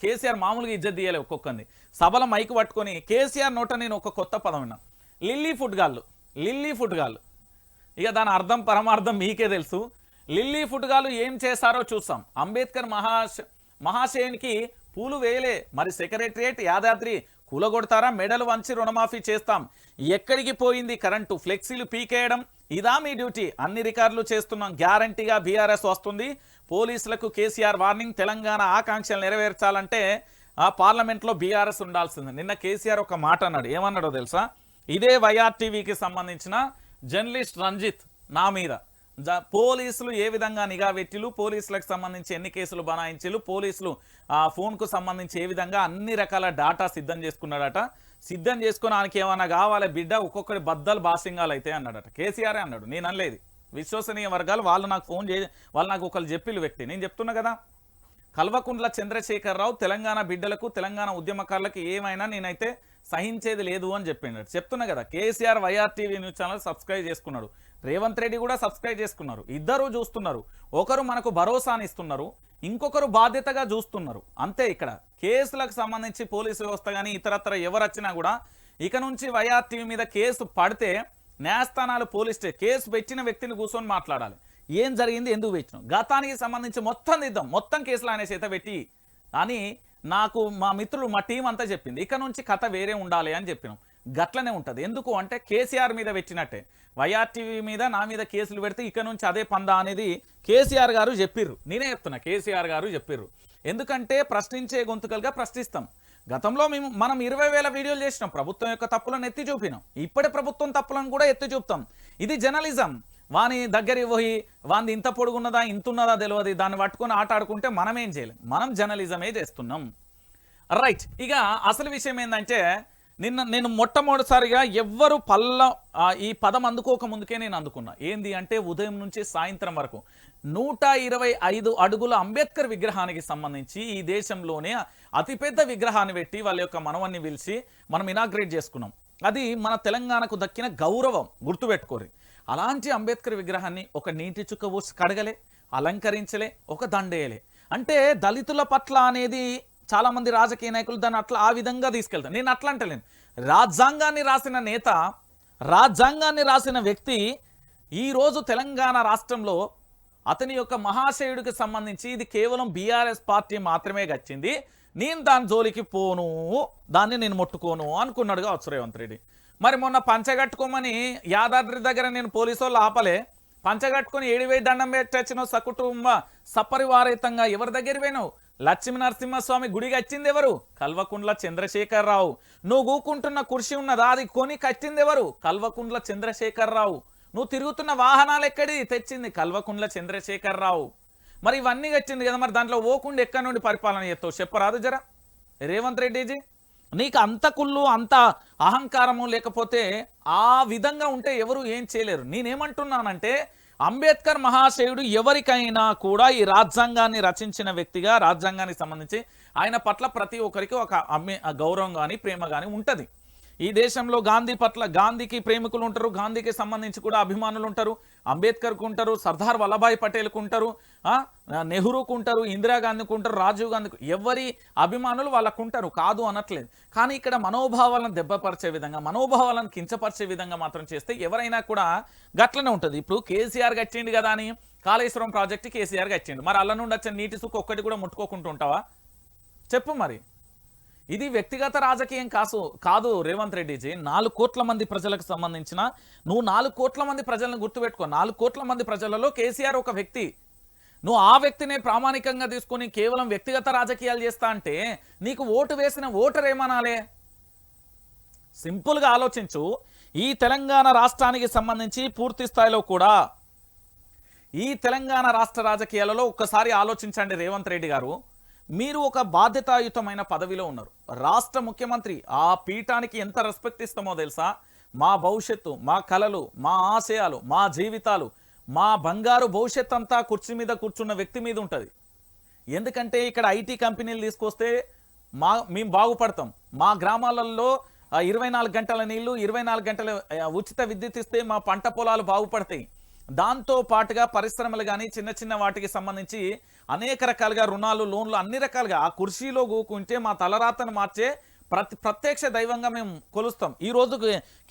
కేసీఆర్ మామూలుగా ఇజ్జత్ తీయాలి ఒక్కొక్కరిని. సభల మైకు పట్టుకొని కేసీఆర్ నోట నేను ఒక కొత్త పదం విన్నా, లిల్లీ ఫుడ్ గాళ్ళు. ఇక దాని అర్థం పరమార్థం మీకే తెలుసు. లిల్లీ ఫుడ్ గాళ్ళు ఏం చేశారో చూస్తాం. అంబేద్కర్ మహాశయునికి పూలు వేయలే, మరి సెక్రటరియట్ యాదాద్రి కూలగొడతారా, మెడలు వంచి రుణమాఫీ చేస్తాం, ఎక్కడికి పోయింది కరెంటు, ఫ్లెక్సీలు పీకేయడం, ఇదా మీ డ్యూటీ, అన్ని రికార్డులు చేస్తున్నాం, గ్యారంటీగా బీఆర్ఎస్ వస్తుంది, పోలీసులకు కేసీఆర్ వార్నింగ్, తెలంగాణ ఆకాంక్షలు నెరవేర్చాలంటే ఆ పార్లమెంట్లో బీఆర్ఎస్ ఉండాల్సింది. నిన్న కేసీఆర్ ఒక మాట అన్నాడు, ఏమన్నాడో తెలుసా, ఇదే వైఆర్టీవీకి సంబంధించిన జర్నలిస్ట్ రంజిత్ నా మీద పోలీసులు ఏ విధంగా నిఘా పెట్టిలు, పోలీసులకు సంబంధించి ఎన్ని కేసులు బనాయించిలు, పోలీసులు ఫోన్కు సంబంధించి ఏ విధంగా అన్ని రకాల డాటా సిద్ధం చేసుకున్నాడట. సిద్ధం చేసుకోవడానికి ఏమన్నా కావాలి బిడ్డ, ఒక్కొక్కటి బద్దలు బాసింగాలు అయితే అన్నాడట. కేసీఆర్ అన్నాడు, నేను అనలేదు. విశ్వసనీయ వర్గాలు వాళ్ళు నాకు ఫోన్ వాళ్ళు నాకు ఒకళ్ళు చెప్పిలు వ్యక్తి, నేను చెప్తున్నా కదా. కల్వకుంట్ల చంద్రశేఖరరావు తెలంగాణ బిడ్డలకు తెలంగాణ ఉద్యమకారులకు ఏమైనా నేనైతే సహించేది లేదు అని చెప్తున్నా కదా. KCR YRTV news channel subscribe చేసుకున్నాడు, రేవంత్ రెడ్డి కూడా సబ్స్క్రైబ్ చేసుకున్నారు. ఇద్దరు చూస్తున్నారు, ఒకరు మనకు భరోసాని ఇస్తున్నారు, ఇంకొకరు బాధ్యతగా చూస్తున్నారు. అంతే. ఇక్కడ కేసులకు సంబంధించి పోలీసు వ్యవస్థ కానీ ఇతరత్ర ఎవరు వచ్చినా కూడా ఇక నుంచి వైఆర్టీవీ మీద కేసు పడితే న్యాయస్థానాలు పోలీస్ కేసు పెట్టిన వ్యక్తిని కూర్చొని మాట్లాడాలి, ఏం జరిగింది ఎందుకు పెట్టినాం, గతానికి సంబంధించి మొత్తం దిద్దాం, మొత్తం కేసులు ఆయన చేత పెట్టి అని నాకు మా మిత్రులు మా టీం అంతా చెప్పింది. ఇక నుంచి కథ వేరే ఉండాలి అని చెప్పినాం. గట్లనే ఉంటుంది. ఎందుకు అంటే కేసీఆర్ మీద పెట్టినట్టే వైఆర్టీవీ మీద నా మీద కేసులు పెడితే ఇక నుంచి అదే పందా అనేది కేసీఆర్ గారు చెప్పిర్రు. నేనే చెప్తున్నా, కేసీఆర్ గారు చెప్పిర్రు. ఎందుకంటే ప్రశ్నించే గొంతుకలుగా ప్రశ్నిస్తాం. గతంలో మనం 20,000 వీడియోలు చేసినాం, ప్రభుత్వం యొక్క తప్పులను ఎత్తి చూపినాం. ఇప్పటి ప్రభుత్వం తప్పులను కూడా ఎత్తి చూపుతాం. ఇది జర్నలిజం. వాని దగ్గరికి పోయి వాని ఇంత పొడుగున్నదా ఇంతున్నదా తెలియదు, దాన్ని పట్టుకొని ఆట ఆడుకుంటే మనం ఏం చేయలేం. మనం జర్నలిజమే చేస్తున్నాం. రైట్. ఇక అసలు విషయం ఏంటంటే నేను మొట్టమొదటిసారిగా ఎవ్వరు ఈ పదం అందుకోక ముందుకే నేను అందుకున్నా. ఏంది అంటే ఉదయం నుంచి సాయంత్రం వరకు 125 అడుగుల అంబేద్కర్ విగ్రహానికి సంబంధించి ఈ దేశంలోనే అతిపెద్ద విగ్రహాన్ని పెట్టి వాళ్ళ యొక్క మనవన్ని పిలిచి మనం ఇనాగ్రేట్ చేసుకున్నాం. అది మన తెలంగాణకు దక్కిన గౌరవం, గుర్తుపెట్టుకోరు. అలాంటి అంబేద్కర్ విగ్రహాన్ని ఒక నీటి చుక్క పోసి కడగలే, అలంకరించలే, ఒక దండేయలే. అంటే దళితుల పట్ల అనేది చాలామంది రాజకీయ నాయకులు దాన్ని అట్లా ఆ విధంగా తీసుకెళ్తారు. నేను అట్లా అంటలేను. రాజ్యాంగాన్ని రాసిన నేత, రాజ్యాంగాన్ని రాసిన వ్యక్తి ఈరోజు తెలంగాణ రాష్ట్రంలో అతని యొక్క మహాశయుడికి సంబంధించి ఇది కేవలం బీఆర్ఎస్ పార్టీ మాత్రమే గచ్చింది, నేను దాని జోలికి పోను, దాన్ని నేను ముట్టుకోను అనుకున్నాడు కావచ్చు రేవంత్ రెడ్డి. మరి మొన్న పంచగట్టుకోమని యాదాద్రి దగ్గర నేను పోలీసు వాళ్ళు ఆపలే, పంచగట్టుకొని 7,000 దండం పెట్టొచ్చినావు సకుటుంబ సపరివారితంగా. ఎవరి దగ్గర పోయినావు? లక్ష్మీ నరసింహస్వామి గుడి కట్టింది ఎవరు? కల్వకుంట్ల చంద్రశేఖరరావు. నువ్వు కూకుంటున్న కుర్చీ ఉన్నదా, అది కొని కట్టింది ఎవరు? కల్వకుంట్ల చంద్రశేఖరరావు. నువ్వు తిరుగుతున్న వాహనాలు ఎక్కడి తెచ్చింది కల్వకుంట్ల చంద్రశేఖరరావు. మరి ఇవన్నీ వచ్చింది కదా, మరి దాంట్లో ఓకుండా ఎక్కడి నుండి పరిపాలన చేస్తావు చెప్పరాదు జరా రేవంత్ రెడ్డిజీ. నీకు అంత కుళ్ళు అంత అహంకారము లేకపోతే ఆ విధంగా ఉంటే ఎవరు ఏం చేయలేరు. నేనేమంటున్నానంటే అంబేద్కర్ మహాశయుడు ఎవరికైనా కూడా ఈ రాజ్యాంగాన్ని రచించిన వ్యక్తిగా రాజ్యాంగానికి సంబంధించి ఆయన పట్ల ప్రతి ఒక్కరికి ఒక గౌరవం కానీ ప్రేమ కానీ ఉంటుంది. ఈ దేశంలో గాంధీ పట్ల గాంధీకి ప్రేమికులు ఉంటారు, గాంధీకి సంబంధించి కూడా అభిమానులు ఉంటారు, అంబేద్కర్కు ఉంటారు, సర్దార్ వల్లభాయ్ పటేల్కు ఉంటారు, నెహ్రూకు ఉంటారు, ఇందిరాగాంధీకి ఉంటారు, రాజీవ్ గాంధీకి, ఎవరి అభిమానులు వాళ్ళకు ఉంటారు, కాదు అనట్లేదు. కానీ ఇక్కడ మనోభావాలను దెబ్బపరిచే విధంగా మనోభావాలను కించపరిచే విధంగా మాత్రం చేస్తే ఎవరైనా కూడా గట్లనే ఉంటుంది. ఇప్పుడు కేసీఆర్ కట్టిండు కదా అని కాళేశ్వరం ప్రాజెక్టు కేసీఆర్ కట్టిండు, మరి అల్ల నుండి వచ్చే నీటి సుక్కు ఒక్కటి కూడా ముట్టుకోకుండా ఉంటావా చెప్పు. మరి ఇది వ్యక్తిగత రాజకీయం కాదు రేవంత్ రెడ్డిజీ. 4 కోట్ల మంది ప్రజలకు సంబంధించిన నువ్వు 4 కోట్ల మంది ప్రజలను గుర్తుపెట్టుకో. 4 కోట్ల మంది ప్రజలలో కేసీఆర్ ఒక వ్యక్తి. నువ్వు ఆ వ్యక్తినే ప్రామాణికంగా తీసుకొని కేవలం వ్యక్తిగత రాజకీయాలు చేస్తా అంటే నీకు ఓటు వేసిన ఓటర్ ఏమనాలే? సింపుల్గా ఆలోచించు. ఈ తెలంగాణ రాష్ట్రానికి సంబంధించి పూర్తి స్థాయిలో కూడా ఈ తెలంగాణ రాష్ట్ర రాజకీయాలలో ఒక్కసారి ఆలోచించండి రేవంత్ రెడ్డి గారు. మీరు ఒక బాధ్యతాయుతమైన పదవిలో ఉన్నారు, రాష్ట్ర ముఖ్యమంత్రి. ఆ పీఠానికి ఎంత రెస్పెక్ట్ ఇస్తామో తెలుసా? మా భవిష్యత్తు, మా కలలు, మా ఆశయాలు, మా జీవితాలు, మా బంగారు భవిష్యత్ అంతా కుర్చీ మీద కూర్చున్న వ్యక్తి మీద ఉంటుంది. ఎందుకంటే ఇక్కడ ఐటీ కంపెనీలు తీసుకొస్తే మేము బాగుపడతాం. మా గ్రామాలలో 24 గంటల నీళ్లు, 24 గంటల ఉచిత విద్యుత్ ఇస్తే మా పంట పొలాలు బాగుపడతాయి. దాంతో పాటుగా పరిశ్రమలు కానీ చిన్న చిన్న వాటికి సంబంధించి అనేక రకాలుగా రుణాలు, లోన్లు, అన్ని రకాలుగా ఆ కుర్చీలో కూకుంటే మా తలరాతను మార్చే ప్రత్యక్ష దైవంగా మేము కొలుస్తాం. ఈ రోజు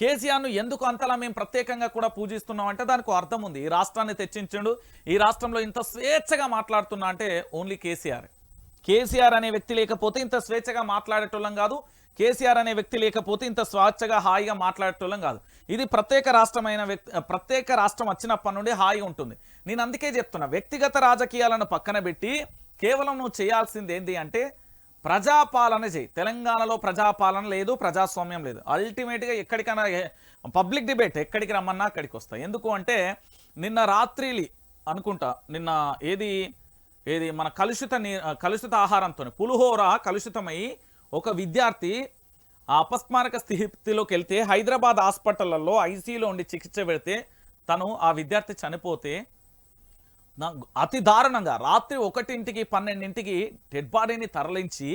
కేసీఆర్ను ఎందుకు అంతలా మేము ప్రత్యేకంగా కూడా పూజిస్తున్నాం అంటే దానికి అర్థం ఉంది. ఈ రాష్ట్రాన్ని తెచ్చించండు, ఈ రాష్ట్రంలో ఇంత స్వేచ్ఛగా మాట్లాడుతున్నా అంటే ఓన్లీ కేసీఆర్ అనే వ్యక్తి లేకపోతే ఇంత స్వేచ్ఛగా మాట్లాడేటోళ్ళం కాదు. కేసీఆర్ అనే వ్యక్తి లేకపోతే ఇంత స్వేచ్ఛగా హాయిగా మాట్లాడేటోళ్ళం కాదు. ఇది ప్రత్యేక రాష్ట్రం వచ్చినప్పటి నుండి హాయిగా ఉంటుంది. నేను అందుకే చెప్తున్నా, వ్యక్తిగత రాజకీయాలను పక్కన పెట్టి కేవలం నువ్వు చేయాల్సింది ఏంటి అంటే ప్రజాపాలన చేయి. తెలంగాణలో ప్రజాపాలన లేదు, ప్రజాస్వామ్యం లేదు. అల్టిమేట్గా ఎక్కడికైనా పబ్లిక్ డిబేట్ ఎక్కడికి రమ్మన్నా అక్కడికి వస్తాయి. ఎందుకు అంటే నిన్న రాత్రి అనుకుంటా, నిన్న ఏది మన కలుషిత ఆహారంతో పులిహోర కలుషితమై ఒక విద్యార్థి అపస్మారక స్థితిలోకి వెళ్తే హైదరాబాద్ హాస్పిటళ్లలో ఐసీయూలో ఉండి చికిత్స పెడితే ఆ విద్యార్థి చనిపోతే అతి దారుణంగా రాత్రి 1ంటికి 12ంటికి డెడ్ బాడీని తరలించి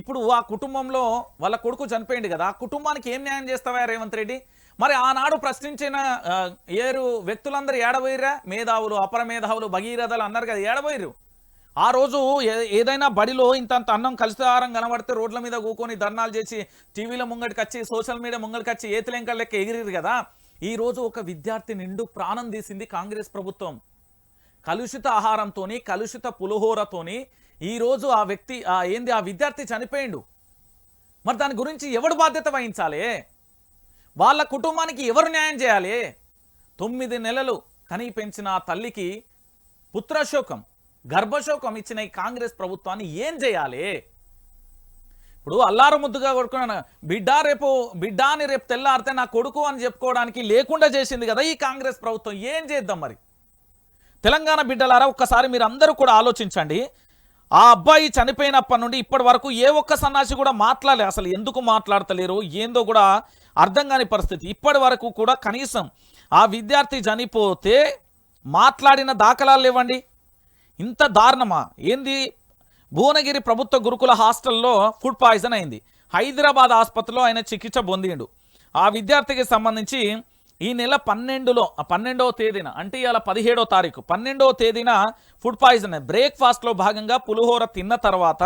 ఇప్పుడు ఆ కుటుంబంలో వాళ్ళ కొడుకు చనిపోయింది కదా, ఆ కుటుంబానికి ఏం న్యాయం చేస్తావా రేవంత్ రెడ్డి? మరి ఆనాడు ప్రశ్నించిన వ్యక్తులందరూ ఏడబోయిరా? మేధావులు, అపర మేధావులు, భగీరథలు అన్నారు కదా, ఏడబోయిరు? ఆ రోజు ఏదైనా బడిలో ఇంత అన్నం కలిసిహారం కనబడితే రోడ్ల మీద కూకొని ధర్నాలు చేసి టీవీల ముంగడికి వచ్చి సోషల్ మీడియా ముంగడికి వచ్చి ఏతులెంకల లెక్క ఎగిరిరు కదా. ఈ రోజు ఒక విద్యార్థి నిండు ప్రాణం తీసింది కాంగ్రెస్ ప్రభుత్వం. కలుషిత ఆహారంతోని, కలుషిత పులిహోరతోని ఈ రోజు ఆ వ్యక్తి ఆ విద్యార్థి చనిపోయిండు. మరి దాని గురించి ఎవడు బాధ్యత వహించాలి? వాళ్ళ కుటుంబానికి ఎవరు న్యాయం చేయాలి? 9 నెలలు కని పెంచిన ఆ తల్లికి పుత్రశోకం, గర్భశోకం ఇచ్చిన ఈ కాంగ్రెస్ ప్రభుత్వాన్ని ఏం చేయాలి? ఇప్పుడు అల్లారు ముద్దుగా కొడుకున్నాను బిడ్డాని రేపు తెల్లారితే నా కొడుకు అని చెప్పుకోవడానికి లేకుండా చేసింది కదా ఈ కాంగ్రెస్ ప్రభుత్వం. ఏం చేద్దాం మరి? తెలంగాణ బిడ్డలారా, ఒక్కసారి మీరు అందరూ కూడా ఆలోచించండి. ఆ అబ్బాయి చనిపోయినప్పటి నుండి ఇప్పటి వరకు ఏ ఒక్క సన్నాసి కూడా మాట్లాడలే. అసలు ఎందుకు మాట్లాడతలేరు ఏందో కూడా అర్థం కాని పరిస్థితి. ఇప్పటి వరకు కూడా కనీసం ఆ విద్యార్థి చనిపోతే మాట్లాడిన దాఖలాలు లేవండి. ఇంత దారుణమా ఏంది? భువనగిరి ప్రభుత్వ గురుకుల హాస్టల్లో ఫుడ్ పాయిజన్ అయింది. హైదరాబాద్ ఆసుపత్రిలో ఆయన చికిత్స పొందిండు. ఆ విద్యార్థికి సంబంధించి ఈ నెల 12వ తేదీన అంటే ఇవాళ 17వ తారీఖు 12వ తేదీన ఫుడ్ పాయిజన్ బ్రేక్ఫాస్ట్లో భాగంగా పులిహోర తిన్న తర్వాత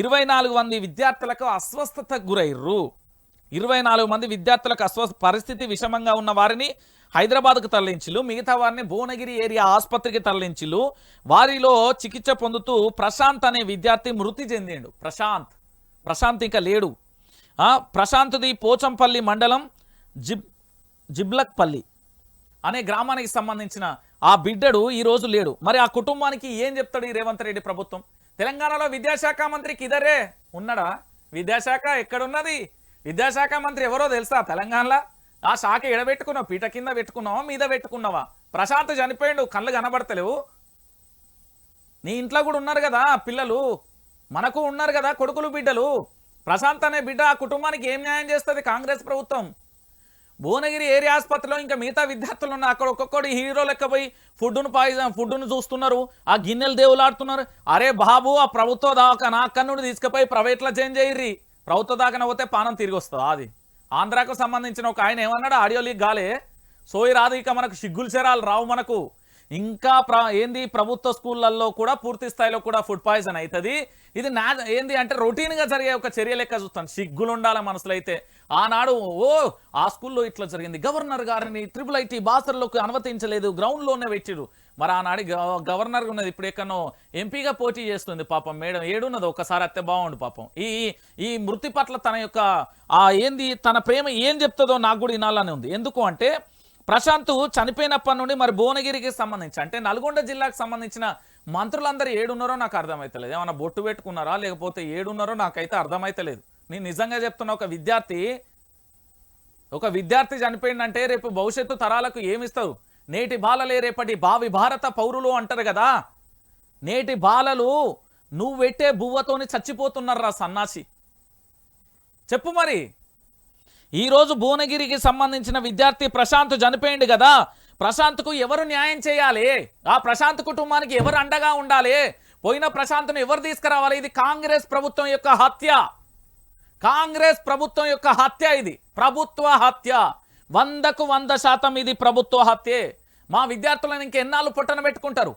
24 మంది విద్యార్థులకు అస్వస్థతకు గురైర్రు. 24 మంది విద్యార్థులకు పరిస్థితి విషమంగా ఉన్న వారిని హైదరాబాద్కు తరలించిల్లు, మిగతా వారిని భువనగిరి ఏరియా ఆసుపత్రికి తరలించిల్లు. వారిలో చికిత్స పొందుతూ ప్రశాంత్ అనే విద్యార్థి మృతి చెందిండు. ప్రశాంత్ ఇంకా లేడు. ప్రశాంత్ది పోచంపల్లి మండలం జిబ్లక్పల్లి అనే గ్రామానికి సంబంధించిన ఆ బిడ్డడు ఈరోజు లేడు. మరి ఆ కుటుంబానికి ఏం చెప్తాడు ఈ రేవంత్ రెడ్డి ప్రభుత్వం? తెలంగాణలో విద్యాశాఖ మంత్రికి ఇదరే ఉన్నాడా? విద్యాశాఖ ఎక్కడున్నది? విద్యాశాఖ మంత్రి ఎవరో తెలుసా తెలంగాణలో? ఆ శాఖ ఎడబెట్టుకున్నావు, పీట కింద పెట్టుకున్నావా మీద పెట్టుకున్నావా? ప్రశాంత్ చనిపోయిండు, కళ్ళు కనబడతలేవు. నీ ఇంట్లో కూడా ఉన్నారు కదా పిల్లలు, మనకు ఉన్నారు కదా కొడుకులు బిడ్డలు. ప్రశాంత్ అనే బిడ్డ ఆ కుటుంబానికి ఏం న్యాయం చేస్తుంది కాంగ్రెస్ ప్రభుత్వం? భువనగిరి ఏరియా ఆసుపత్రిలో ఇంకా మిగతా విద్యార్థులు ఉన్నారు, అక్కడ ఒక్కొక్కటి హీరో లెక్క పోయి ఫుడ్ను చూస్తున్నారు, ఆ గిన్నెలు దేవులాడుతున్నారు. అరే బాబు, ఆ ప్రభుత్వ దవాఖాన అక్కడి నుండి తీసుకుపోయి ప్రైవేట్లో చేంజ్ అయ్యి, ప్రభుత్వ దాకా పోతే పానం తిరిగి వస్తుంది. అది ఆంధ్రాకు సంబంధించిన ఒక ఆయన ఏమన్నాడు, ఆడియో లీక్ గాలే సోయి రాదు, ఇక మనకు సిగ్గులు చెరాలు రావు మనకు. ఇంకా ఏంది ప్రభుత్వ స్కూళ్ళల్లో కూడా పూర్తి స్థాయిలో కూడా ఫుడ్ పాయిజన్ అవుతుంది. ఇది ఏంది అంటే రొటీన్గా జరిగే ఒక చర్య లెక్క చూస్తాను. సిగ్గులు ఉండాలి మనసులో. అయితే ఆనాడు ఆ స్కూల్లో ఇట్లా జరిగింది, గవర్నర్ గారిని IIIT బాసర్లోకి అనుమతించలేదు, గ్రౌండ్లోనే పెట్టిరు. మరి ఆనాడు గవర్నర్ ఉన్నది, ఇప్పుడు ఎక్కడో ఎంపీగా పోటీ చేస్తుంది పాపం మేడం. ఏడున్నది ఒకసారి అత్తే బాగుండు పాపం. ఈ మృతి పట్ల తన యొక్క ఏంది తన ప్రేమ ఏం చెప్తుందో నాకు కూడా వినాలని ఉంది. ఎందుకు అంటే ప్రశాంత్ చనిపోయినప్పటి నుండి మరి భువనగిరికి సంబంధించి అంటే నల్గొండ జిల్లాకు సంబంధించిన మంత్రులందరూ ఏడున్నారో నాకు అర్థమైతలేదు. ఏమన్నా బొట్టు పెట్టుకున్నారా లేకపోతే ఏడున్నారో నాకైతే అర్థమైతలేదు. నేను నిజంగా చెప్తున్నా, ఒక విద్యార్థి చనిపోయిందంటే రేపు భవిష్యత్తు తరాలకు ఏమిస్తారు? నేటి బాలలే రేపటి భావి భారత పౌరులు అంటారు కదా. నేటి బాలలు నువ్వు పెట్టే బువ్వతోని చచ్చిపోతున్నారా సన్నాసి? చెప్పు మరి. ఈరోజు భువనగిరికి సంబంధించిన విద్యార్థి ప్రశాంత్ చనిపోయింది కదా, ప్రశాంత్కు ఎవరు న్యాయం చేయాలి? ఆ ప్రశాంత్ కుటుంబానికి ఎవరు అండగా ఉండాలి? పోయిన ప్రశాంత్ను ఎవరు తీసుకురావాలి? ఇది కాంగ్రెస్ ప్రభుత్వం యొక్క హత్య. కాంగ్రెస్ ప్రభుత్వం యొక్క హత్య. ఇది ప్రభుత్వ హత్య. 100కు 100% ఇది ప్రభుత్వ హత్యే. మా విద్యార్థులను ఇంకెన్నాళ్ళు పొట్టన పెట్టుకుంటారు?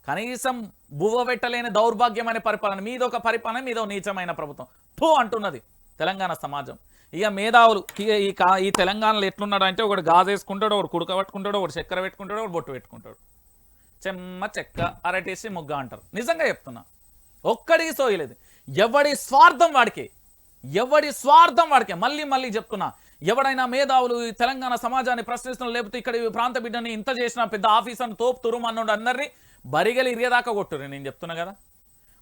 కనీసం బువ్వ పెట్టలేని దౌర్భాగ్యమైన పరిపాలన మీదొక పరిపాలన, మీదో నీచమైన ప్రభుత్వం పో అంటున్నది తెలంగాణ సమాజం. ఇక మేధావులు ఈ తెలంగాణలో ఎట్లున్నాడు అంటే, ఒకటి గాజు వేసుకుంటాడు, ఒకటి కుడక పెట్టుకుంటాడు, ఒకటి చక్కెర పెట్టుకుంటాడు, ఒకటి బొట్టు పెట్టుకుంటాడు. చెమ్మ చెక్క అరటేసి ముగ్గ అంటారు. నిజంగా చెప్తున్నా, ఒక్కడికి సోయలేదు. ఎవడి స్వార్థం వాడికే, ఎవడి స్వార్థం వాడికే. మళ్ళీ చెప్తున్నా, ఎవడైనా మేధావులు ఈ తెలంగాణ సమాజాన్ని ప్రశ్నిస్తున్నారు, లేకపోతే ఇక్కడ ప్రాంత బిడ్డని ఇంత చేసిన పెద్ద ఆఫీసర్ని తోపు తురుమన్నాడు అందరినీ బరిగలి ఇరిగేదాకా కొట్టురు. నేను చెప్తున్నా కదా.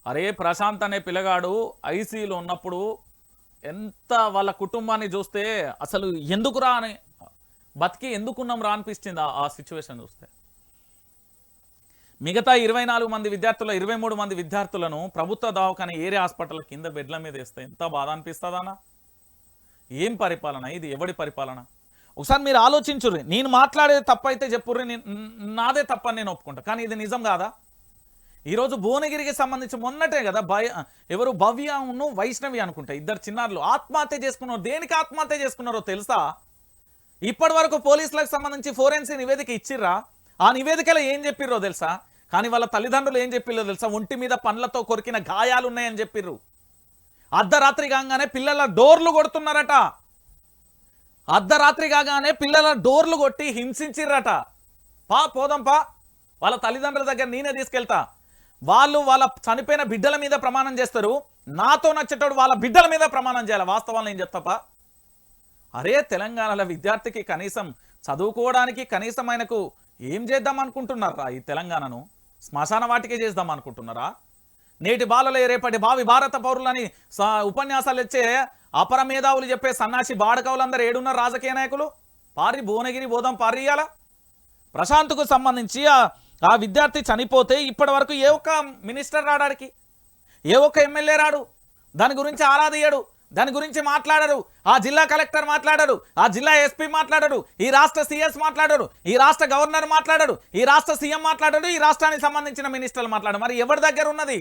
అరే ప్రశాంత్ అనే పిల్లగాడు ఐసీలో ఉన్నప్పుడు ఎంత వాళ్ళ కుటుంబాన్ని చూస్తే అసలు ఎందుకురా అని, బతికి ఎందుకున్నాం రా అనిపిస్తుంది ఆ సిచ్యువేషన్ చూస్తే. మిగతా 24 మంది విద్యార్థుల 23 మంది విద్యార్థులను ప్రభుత్వ దవాఖాన ఏరియా హాస్పిటల్ కింద బెడ్ల మీద వేస్తే ఎంత బాధ అనిపిస్తుందన్నా? ఏం పరిపాలన ఇది? ఎవడి పరిపాలన? ఒకసారి మీరు ఆలోచించుర్రి. నేను మాట్లాడేది తప్పైతే చెప్పుర్రి, నాదే తప్పని నేను ఒప్పుకుంటా. కానీ ఇది నిజం కాదా? ఈరోజు భువనగిరికి సంబంధించి మొన్నటే కదా ఎవరు భవ్యను వైష్ణవి అనుకుంటా, ఇద్దరు చిన్నారులు ఆత్మహత్య చేసుకున్నారు. దేనికి ఆత్మహత్య చేసుకున్నారో తెలుసా? ఇప్పటి వరకు పోలీసులకు సంబంధించి ఫోరెన్సిక్ నివేదిక ఇచ్చిర్రా? ఆ నివేదికలో ఏం చెప్పిర్రో తెలుసా? కానీ వాళ్ళ తల్లిదండ్రులు ఏం చెప్పిర్రో తెలుసా? ఒంటి మీద పండ్లతో కొరికిన గాయాలు ఉన్నాయని చెప్పిర్రు. అర్ధరాత్రి కాగానే పిల్లల డోర్లు కొడుతున్నారట. అర్ధరాత్రి కాగానే పిల్లల డోర్లు కొట్టి హింసించిర్రట. పోదాంపా, వాళ్ళ తల్లిదండ్రుల దగ్గర నేనే తీసుకెళ్తా. వాళ్ళు వాళ్ళ చనిపోయిన బిడ్డల మీద ప్రమాణం చేస్తారు, నాతో నచ్చేటోడు వాళ్ళ బిడ్డల మీద ప్రమాణం చేయాలి. వాస్తవాలను ఏం చెప్తాపా? అరే తెలంగాణలో విద్యార్థికి కనీసం చదువుకోవడానికి కనీసం ఆయనకు ఏం చేద్దాం అనుకుంటున్నారా? ఈ తెలంగాణను శ్మశాన వాటికే చేద్దాం అనుకుంటున్నారా? నేటి బాలలే రేపటి భావి భారత పౌరులని ఉపన్యాసాలు ఇచ్చే అపర మేధావులు చెప్పే సన్నాసి బాడకవులందరూ ఏడున్నారు రాజకీయ నాయకులు? పారి భువనగిరి పోదాం పారియాల. ప్రశాంత్కు సంబంధించి ఆ విద్యార్థి చనిపోతే ఇప్పటి వరకు ఏ ఒక్క మినిస్టర్ రాడానికి, ఏ ఒక్క ఎమ్మెల్యే రాడు, దాని గురించి ఆరాధియడు, దాని గురించి మాట్లాడరు. ఆ జిల్లా కలెక్టర్ మాట్లాడరు, ఆ జిల్లా ఎస్పీ మాట్లాడరు, ఈ రాష్ట్ర సిఎస్ మాట్లాడరు, ఈ రాష్ట్ర గవర్నర్ మాట్లాడరు, ఈ రాష్ట్ర సీఎం మాట్లాడరు, ఈ రాష్ట్రానికి సంబంధించిన మినిస్టర్లు మాట్లాడరు. మరి ఎవరి దగ్గర ఉన్నది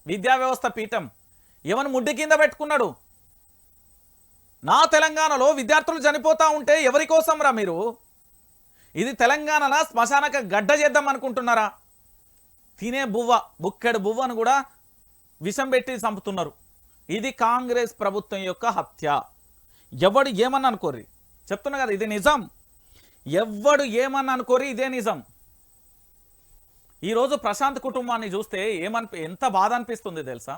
విద్యా వ్యవస్థ పీఠం? ఎవరు ముడ్డి కింద పెట్టుకున్నాడు? నా తెలంగాణలో విద్యార్థులు చనిపోతా ఉంటే ఎవరి కోసం రా మీరు? ఇది తెలంగాణలో శ్మశానక గడ్డ చేద్దాం అనుకుంటున్నారా? తినే బుక్కెడు బువ్వను కూడా విషం పెట్టి చంపుతున్నారు. ఇది కాంగ్రెస్ ప్రభుత్వం యొక్క హత్య. ఎవడు ఏమన్నా అనుకోర్రి, చెప్తున్నా కదా, ఇది నిజం. ఎవడు ఏమన్నా అనుకోరి, ఇదే నిజం. ఈరోజు ప్రశాంత్ కుటుంబాన్ని చూస్తే ఎంత బాధ అనిపిస్తుంది తెలుసా?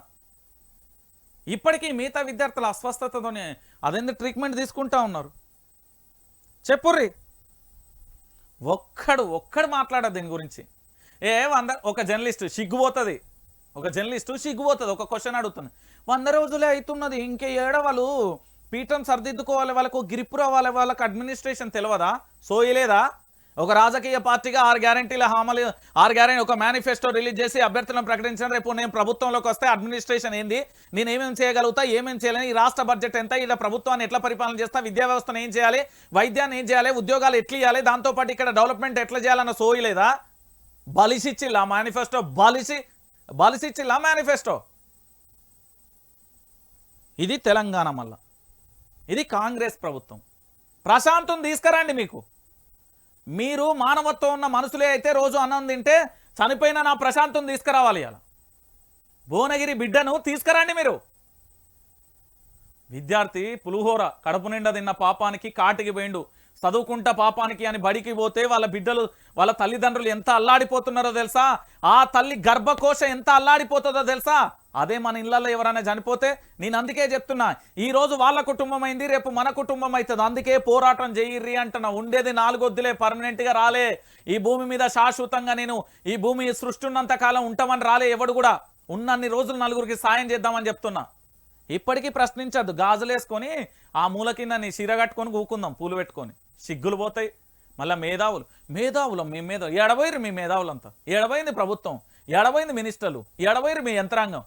ఇప్పటికీ మిగతా విద్యార్థుల అస్వస్థతతోనే అదెందుకు ట్రీట్మెంట్ తీసుకుంటా ఉన్నారు? చెప్పుర్రి. ఒక్కడు మాట్లాడదు దీని గురించి. ఒక జర్నలిస్టు సిగ్గుపోతుంది, ఒక క్వశ్చన్ అడుగుతుంది. 100 రోజులే అవుతున్నది, ఇంకే ఏడవలు పీఠం సర్దిద్దుకోవాలి, వాళ్ళకు గ్రిప్ రావాలి, వాళ్ళకు అడ్మినిస్ట్రేషన్ తెలియదా, సోయలేదా? ఒక రాజకీయ పార్టీగా 6 గ్యారెంటీల హామీలు 6 గ్యారెంటీ ఒక మేనిఫెస్టో రిలీజ్ చేసి అభ్యర్థులను ప్రకటించడం, రేపు నేను ప్రభుత్వంలోకి వస్తే అడ్మినిస్ట్రేషన్ ఏంది, నేను ఏమేమి చేయగలుగుతా, ఏమేమి చేయలేని, ఈ రాష్ట్ర బడ్జెట్ ఎంత, ఇలా ప్రభుత్వాన్ని ఎట్లా పరిపాలన చేస్తా, విద్యా వ్యవస్థను ఏం చేయాలి, వైద్యాన్ని ఏం చేయాలి, ఉద్యోగాలు ఎట్లా ఇవ్వాలి, దాంతోపాటు ఇక్కడ డెవలప్మెంట్ ఎట్లా చేయాలన్న సోయలేదా? బలిసిచ్చిల్లా మేనిఫెస్టో, బలిసిచ్చిల్లా మేనిఫెస్టో. ఇది తెలంగాణ, మళ్ళా ఇది కాంగ్రెస్ ప్రభుత్వం. ప్రశాంతం తీసుకురండి. మీరు మానవత్వం ఉన్న మనుషులే అయితే రోజు అన్నం తింటే చనిపోయిన నా ప్రశాంతం తీసుకురావాలి. అలా భువనగిరి బిడ్డను తీసుకురండి. మీరు విద్యార్థి పులిహోర కడుపు నిండా తిన్న పాపానికి కాటికి పోయిండు, చదువుకుంటా పాపానికి అని బడికి పోతే వాళ్ళ బిడ్డలు వాళ్ళ తల్లిదండ్రులు ఎంత అల్లాడిపోతున్నారో తెలుసా? ఆ తల్లి గర్భకోశ ఎంత అల్లాడిపోతుందో తెలుసా? అదే మన ఇళ్లలో ఎవరైనా చనిపోతే, నేను అందుకే చెప్తున్నా, ఈరోజు వాళ్ళ కుటుంబం అయింది, రేపు మన కుటుంబం అవుతుంది. అందుకే పోరాటం చేయిర్రి అంటున్నా. ఉండేది 4 వద్దులే, పర్మనెంట్గా రాలే. ఈ భూమి మీద శాశ్వతంగా నేను ఈ భూమి సృష్టి ఉన్నంత కాలం ఉంటామని రాలే ఎవడు కూడా. ఉన్నన్ని రోజులు నలుగురికి సాయం చేద్దామని చెప్తున్నా. ఇప్పటికీ ప్రశ్నించద్దు. గాజులేసుకొని ఆ మూల కింద నీ చీర కట్టుకొని కూకుందాం, పూలు పెట్టుకొని. సిగ్గులు పోతాయి. మళ్ళీ మేధావులు మీ మీద ఎడబోయిరు. మీ మేధావులంతా ఎడబోయింది. ప్రభుత్వం ఎడబోయింది. మినిస్టర్లు ఎడబోయిరు. మీ యంత్రాంగం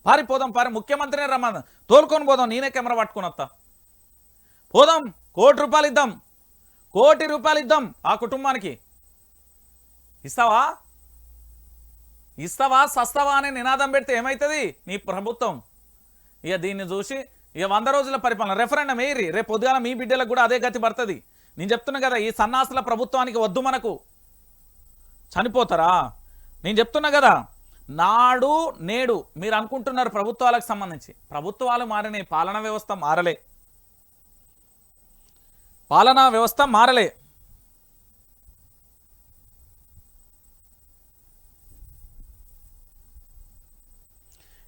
పారిపోదాం. ముఖ్యమంత్రిని రమ్మని తోలుకొని పోదాం. నేనే కెమెరా పట్టుకుని వస్తా. పోదాం. ₹1 కోటి రూపాయలు ఇద్దాం ఆ కుటుంబానికి. ఇస్తావా సస్తావా అనే నినాదం పెడితే ఏమవుతుంది నీ ప్రభుత్వం? ఇక దీన్ని చూసి ఇక 100 రోజుల పరిపాలన రెఫరెండం వేయరి. రేపు పొద్దుగాల మీ బిడ్డలకు కూడా అదే గతి పడుతుంది. నేను చెప్తున్నా కదా, ఈ సన్నాసుల ప్రభుత్వానికి వద్దు మనకు. చనిపోతారా? నేను చెప్తున్నా కదా, నాడు నేడు మీరు అనుకుంటున్నారు ప్రభుత్వాలకు సంబంధించి. ప్రభుత్వాలు మారినాయి, పాలనా వ్యవస్థ మారలే.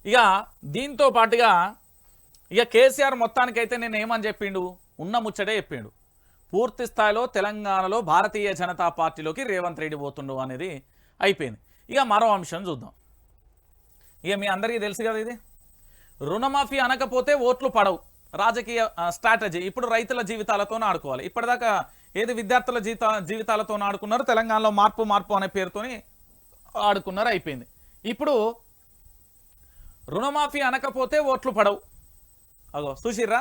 ఇక దీంతో పాటుగా ఇక కేసీఆర్ మొత్తానికైతే నేను ఏమని చెప్పిండు, ఉన్న ముచ్చటే చెప్పిండు. పూర్తి స్థాయిలో తెలంగాణలో భారతీయ జనతా పార్టీలోకి రేవంత్ రెడ్డి పోతుండు అనేది అయిపోయింది. ఇక మరో అంశం చూద్దాం. ఇక మీ అందరికీ తెలుసు కదా, ఇది రుణమాఫీ అనకపోతే ఓట్లు పడవు రాజకీయ స్ట్రాటజీ. ఇప్పుడు రైతుల జీవితాలతో ఆడుకోవాలి. ఇప్పటిదాకా ఏది విద్యార్థుల జీవితాలతో ఆడుకున్నారు, తెలంగాణలో మార్పు అనే పేరుతోని ఆడుకున్నారు, అయిపోయింది. ఇప్పుడు రుణమాఫీ అనకపోతే ఓట్లు పడవు. అగో చూసిర్రా,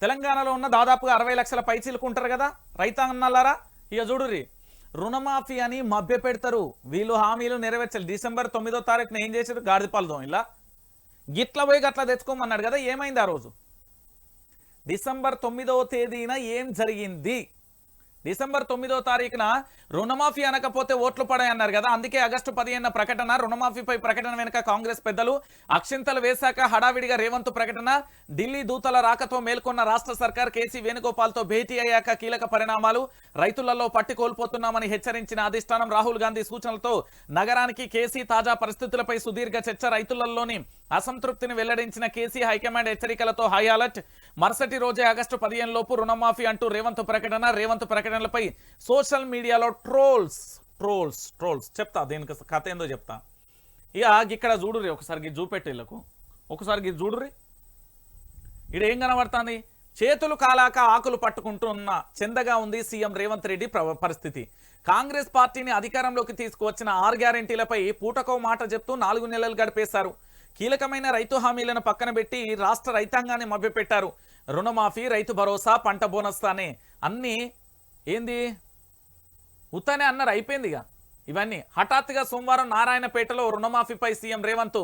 తెలంగాణలో ఉన్న దాదాపుగా 60 లక్షల పైచీలుకుంటారు కదా రైతన్నలారా. ఇక చూడుర్రి, రుణమాఫీ అని మభ్య పెడతారు. వీళ్ళు హామీలు నెరవేర్చాలి. డిసెంబర్ 9వ తారీఖున ఏం చేశారు? గాడిపాలదం ఇలా గిట్ల పోయి గట్లా తెచ్చుకోమన్నాడు కదా. ఏమైంది ఆ రోజు? డిసెంబర్ 9వ తేదీన ఏం జరిగింది? డిసెంబర్ 9వ తారీఖున రుణమాఫీ అనకపోతే ఓట్లు పడాయన్నారు కదా. అందుకే ఆగస్టు 15న ప్రకటన. రుణమాఫీపై ప్రకటన వెనుక కాంగ్రెస్ పెద్దలు అక్షింతలు వేశాక హడావిడిగా రేవంత్ ప్రకటన. ఢిల్లీ దూతల రాకతో మేల్కొన్న రాష్ట్ర సర్కార్ కేసీ వేణుగోపాల్తో భేటీ అయ్యాక కీలక పరిణామాలు. రైతులలో పట్టి కోల్పోతున్నామని హెచ్చరించిన అధిష్టానం. రాహుల్ గాంధీ సూచనలతో నగరానికి కేసీ. తాజా పరిస్థితులపై సుదీర్ఘ చర్చ. రైతులలోని అసంతృప్తిని వెల్లడించిన కేసీ. హైకమాండ్ హెచ్చరికలతో హై అలర్ట్. మరుసటి రోజే ఆగస్టు 15 లోపు రుణమాఫీ అంటూ రేవంత్ ప్రకటన. రేవంత్ ప్రకటనలపై సోషల్ మీడియాలో ట్రోల్స్ చెప్తా. దీనికి కథ ఏందో చెప్తా. ఇక ఇక్కడ చూడుర్రి, ఒకసారి చూపెట్టి వీళ్ళకు, ఒకసారి చూడుర్రి. ఇక్కడ ఏం కనబడుతుంది? చేతులు కాలాక ఆకులు పట్టుకుంటున్న చెందగా ఉంది సీఎం రేవంత్ రెడ్డి పరిస్థితి. కాంగ్రెస్ పార్టీని అధికారంలోకి తీసుకువచ్చిన 6 గ్యారెంటీలపై పూటకో మాట చెప్తూ 4 నెలలు గడిపేశారు. కీలకమైన రైతు హామీలను పక్కన పెట్టి రాష్ట్ర రైతాంగాన్ని మభ్యపెట్టారు. రుణమాఫీ, రైతు భరోసా, పంట బోనస్ అనే అన్నీ ఏంది ఉత్తనే అన్నారు, అయిపోయింది. ఇక ఇవన్నీ హఠాత్తుగా సోమవారం నారాయణపేటలో రుణమాఫీపై సీఎం రేవంత్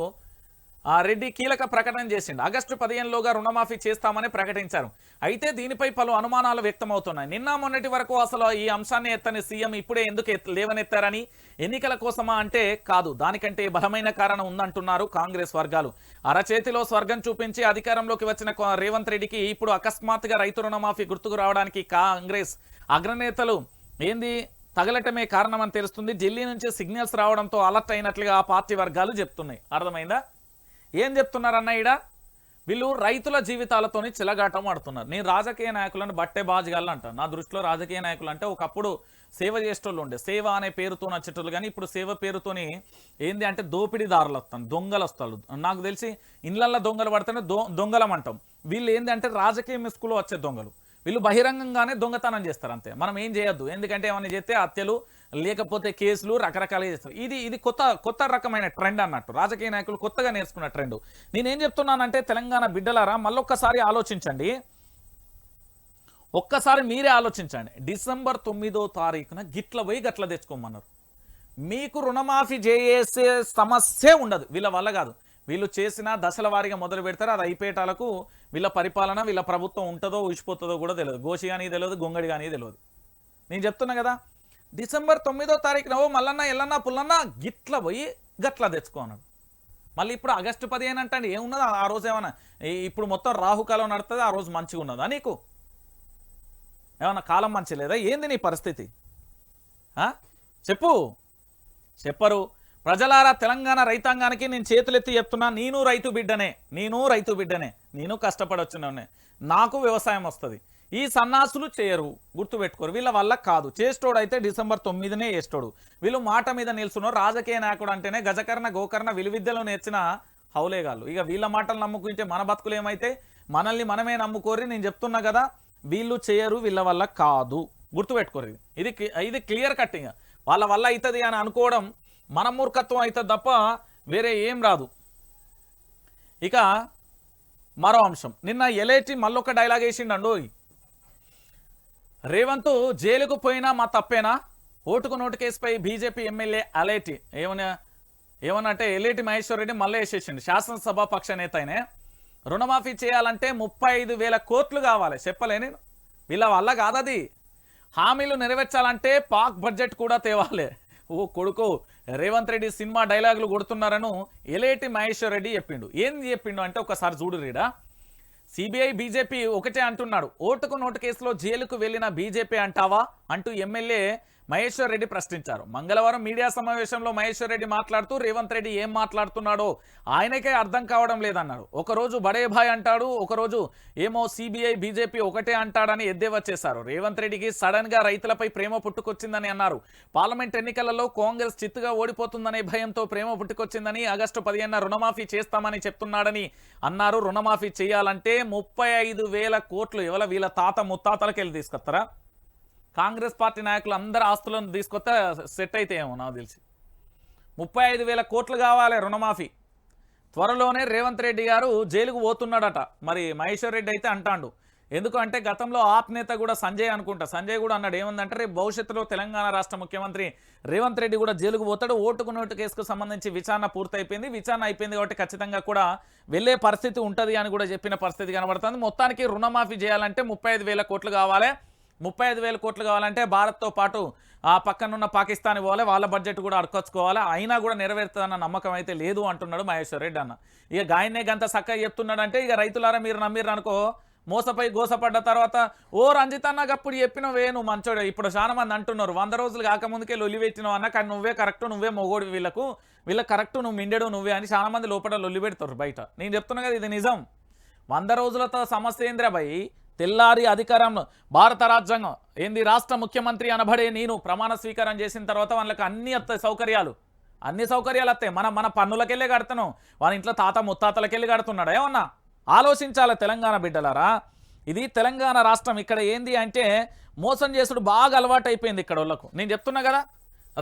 రెడ్డి కీలక ప్రకటన చేసిండు. ఆగస్టు 15లోగా రుణమాఫీ చేస్తామని ప్రకటించారు. అయితే దీనిపై పలు అనుమానాలు వ్యక్తమవుతున్నాయి. నిన్న మొన్నటి వరకు అసలు ఈ అంశాన్ని ఎత్తని సీఎం ఇప్పుడే ఎందుకు లేవనెత్తారని, ఎన్నికల కోసమా అంటే కాదు, దానికంటే బలమైన కారణం ఉందంటున్నారు కాంగ్రెస్ వర్గాలు. అరచేతిలో స్వర్గం చూపించి అధికారంలోకి వచ్చిన రేవంత్ రెడ్డికి ఇప్పుడు అకస్మాత్తుగా రైతు రుణమాఫీ గుర్తుకు రావడానికి కాంగ్రెస్ అగ్రనేతలు ఏంది తగలటమే కారణమని తెలుస్తుంది. ఢిల్లీ నుంచి సిగ్నల్స్ రావడంతో అలర్ట్ అయినట్లుగా ఆ పార్టీ వర్గాలు చెప్తున్నాయి. అర్థమైందా? ఏం చెప్తున్నారన్న? ఈడ వీళ్ళు రైతుల జీవితాలతోని చిలగాటం ఆడుతున్నారు. నేను రాజకీయ నాయకులను బట్టే బాజగాళ్ళు అంటాను. నా దృష్టిలో రాజకీయ నాయకులు అంటే ఒకప్పుడు సేవ చేసేటోళ్ళు ఉండే, సేవ అనే పేరుతో నచ్చేటోళ్ళు. కానీ ఇప్పుడు సేవ పేరుతోని ఏంది అంటే దోపిడీదారులు వస్తాను, దొంగలు వస్తారు. నాకు తెలిసి ఇళ్ళల్లో దొంగలు పడితేనే దొంగలం అంటాం. వీళ్ళు ఏంది అంటే రాజకీయ మిస్కులో వచ్చే దొంగలు. వీళ్ళు బహిరంగంగానే దొంగతనం చేస్తారు అంతే. మనం ఏం చేయొద్దు, ఎందుకంటే ఏమైనా చేస్తే హత్యలు లేకపోతే కేసులు రకరకాలుగా చేస్తారు. ఇది కొత్త రకమైన ట్రెండ్ అన్నట్టు. రాజకీయ నాయకులు కొత్తగా నేర్చుకున్న ట్రెండ్. నేనేం చెప్తున్నానంటే తెలంగాణ బిడ్డలారా మళ్ళొక్కసారి ఆలోచించండి. ఒక్కసారి మీరే ఆలోచించండి. డిసెంబర్ 9వ తారీఖున గిట్ల పోయి గట్ల తెచ్చుకోమన్నారు. మీకు రుణమాఫీ చేసే సమస్య ఉండదు. వీళ్ళ వల్ల కాదు. వీళ్ళు చేసిన దశల వారీగా మొదలు పెడతారు. అది అయిపోయేటాలకు వీళ్ళ పరిపాలన వీళ్ళ ప్రభుత్వం ఉంటుందో ఊసిపోతుందో కూడా తెలియదు. గోషి కానీ తెలియదు, గొంగడి కానీ తెలియదు. నేను చెప్తున్నా కదా, డిసెంబర్ 9వ తారీఖున మల్లన్న ఎల్లన్న పుల్లన్న గిట్ల పోయి గట్ల తెచ్చుకో అన్నాడు. మళ్ళీ ఇప్పుడు ఆగస్టు 15 అంటే ఏమున్నది ఆ రోజు? ఏమన్నా ఇప్పుడు మొత్తం రాహుకాలం నడుతుంది, ఆ రోజు మంచిగా ఉన్నదా నీకు? ఏమన్నా కాలం మంచి లేదా? ఏంది నీ పరిస్థితి? చెప్పరు. ప్రజలారా, తెలంగాణ రైతాంగానికి నేను చేతులెత్తి చెప్తున్నా, నేను రైతు బిడ్డనే, నేను కష్టపడొచ్చునే, నాకు వ్యవసాయం వస్తుంది. ఈ సన్నాసులు చేయరు, గుర్తుపెట్టుకోరు. వీళ్ళ వల్ల కాదు. చేస్తోడు అయితే డిసెంబర్ 9నే చేస్తోడు. వీళ్ళు మాట మీద నిల్చున్నారు. రాజకీయ నాయకుడు అంటేనే గజకర్ణ గోకర్ణ విలువిద్యలో నేర్చిన హౌలేగాళ్ళు. ఇక వీళ్ళ మాటలు నమ్ముకుంటే మన బతుకులు ఏమైతే? మనల్ని మనమే నమ్ముకోరి. నేను చెప్తున్నా కదా, వీళ్ళు చేయరు, వీళ్ళ వల్ల కాదు, గుర్తుపెట్టుకోరు. ఇది క్లియర్ కట్టింగ్. వాళ్ళ వల్ల అవుతుంది అని అనుకోవడం మన మూర్ఖత్వం అవుతుంది తప్ప వేరే ఏం రాదు. ఇక మరో అంశం, నిన్న ఎలేటి మళ్ళొక డైలాగ్ వేసిండు. రేవంత్ జైలుకు పోయినా మా తప్పేనా? ఓటుకు నోటు కేసుపై బీజేపీ ఎమ్మెల్యే అలేటి ఏమనంటే ఎలేటి మహేశ్వర్ రెడ్డి మళ్ళీ వేసేసిండు. శాసనసభ పక్ష నేత అయినే రుణమాఫీ చేయాలంటే 35,000 కోట్లు కావాలి. చెప్పలేని వీళ్ళ వల్ల కాదది. హామీలు నెరవేర్చాలంటే పాక్ బడ్జెట్ కూడా తేవాలి. ఓ కొడుకు, రేవంత్ రెడ్డి సినిమా డైలాగులు కొడుతున్నారను ఎలేటి మహేశ్వర్ రెడ్డి చెప్పిండు. ఏంది చెప్పిండు అంటే ఒకసారి చూడు రీడా. సిబిఐ బీజేపీ ఒకటే అంటున్నాడు. ఓటుకు నోటు కేసులో జైలుకు వెళ్లిన బీజేపీ అంటావా అంటూ ఎమ్మెల్యే మహేశ్వర్ రెడ్డి ప్రశ్నించారు. మంగళవారం మీడియా సమావేశంలో మహేశ్వర్ రెడ్డి మాట్లాడుతూ రేవంత్ రెడ్డి ఏం మాట్లాడుతున్నాడో ఆయనకే అర్థం కావడం లేదన్నాడు. ఒకరోజు బడే భాయ్ అంటాడు, ఒకరోజు ఏమో సిబిఐ బీజేపీ ఒకటే అంటాడని ఎద్దేవా చేశారు. రేవంత్ రెడ్డికి సడన్ గా రైతులపై ప్రేమ పుట్టుకొచ్చిందని అన్నారు. పార్లమెంట్ ఎన్నికలలో కాంగ్రెస్ చిత్తుగా ఓడిపోతుందనే భయంతో ప్రేమ పుట్టుకొచ్చిందని, ఆగస్టు 15న రుణమాఫీ చేస్తామని చెప్తున్నాడని అన్నారు. రుణమాఫీ చేయాలంటే 35,000 కోట్లు ఎవల వీళ్ళ తాత ముత్తాతలకి వెళ్ళి తీసుకొస్తారా? కాంగ్రెస్ పార్టీ నాయకులు అందరు ఆస్తులను తీసుకొస్తే సెట్ అయితే ఏమో నాకు తెలిసి. 35,000 కోట్లు కావాలి రుణమాఫీ. త్వరలోనే రేవంత్ రెడ్డి గారు జైలుకు పోతున్నాడట. మరి మహేశ్వర్ రెడ్డి అయితే అంటాడు. ఎందుకంటే గతంలో ఆప్ నేత కూడా సంజయ్ అనుకుంటా, సంజయ్ కూడా అన్నాడు ఏముందంటే రేపు భవిష్యత్తులో తెలంగాణ రాష్ట్ర ముఖ్యమంత్రి రేవంత్ రెడ్డి కూడా జైలుకు పోతాడు. ఓటుకు నోటు కేసుకు సంబంధించి విచారణ పూర్తయిపోయింది. విచారణ అయిపోయింది కాబట్టి ఖచ్చితంగా కూడా వెళ్లే పరిస్థితి ఉంటుంది అని కూడా చెప్పిన పరిస్థితి కనబడుతుంది. మొత్తానికి రుణమాఫీ చేయాలంటే 35,000 కోట్లు కావాలి. 35,000 కోట్లు కావాలంటే భారత్తో పాటు ఆ పక్కనున్న పాకిస్తాన్ పోవాలి, వాళ్ళ బడ్జెట్ కూడా అడకొచ్చుకోవాలి. అయినా కూడా నెరవేరుతుందన్న నమ్మకం అయితే లేదు అంటున్నాడు మహేశ్వర్ రెడ్డి అన్న. ఇక గాయనే గంత చక్కగా చెప్తున్నాడంటే ఇక రైతులారా మీరు నమ్మిర్రు అనుకో, మోసపై గోసపడ్డ తర్వాత ఓ రంజిత్ అన్నకు అప్పుడు చెప్పినవే నువ్వు మంచోడే. ఇప్పుడు చాలా మంది అంటున్నారు 100 రోజులు కాకముందుకే లొల్లి పెట్టినావు అన్న, కానీ నువ్వే కరెక్ట్, నువ్వే మొగోడు, వీళ్ళకి కరెక్ట్, నువ్వు మిండెడు నువ్వే అని చాలా మంది లోపల లొల్లి పెడతారు బయట. నేను చెప్తున్నా కదా ఇది నిజం. 100 రోజులతో సమస్య ఏంద్రా భయ్? తెల్లారి అధికారంలో భారత రాజ్యాంగం ఏంది, రాష్ట్ర ముఖ్యమంత్రి అనబడే నేను ప్రమాణ స్వీకారం చేసిన తర్వాత వాళ్ళకి అన్ని సౌకర్యాలు వస్తాయి. మన పన్నులకెళ్ళి కడతాను, వాళ్ళ ఇంట్లో తాత ముత్తాతలకెళ్ళి కడుతున్నాడు. ఏమన్నా ఆలోచించాలి తెలంగాణ బిడ్డలారా. ఇది తెలంగాణ రాష్ట్రం. ఇక్కడ ఏంది అంటే మోసం చేసుడు బాగా అలవాటు అయిపోయింది ఇక్కడ వాళ్ళకు. నేను చెప్తున్నా కదా,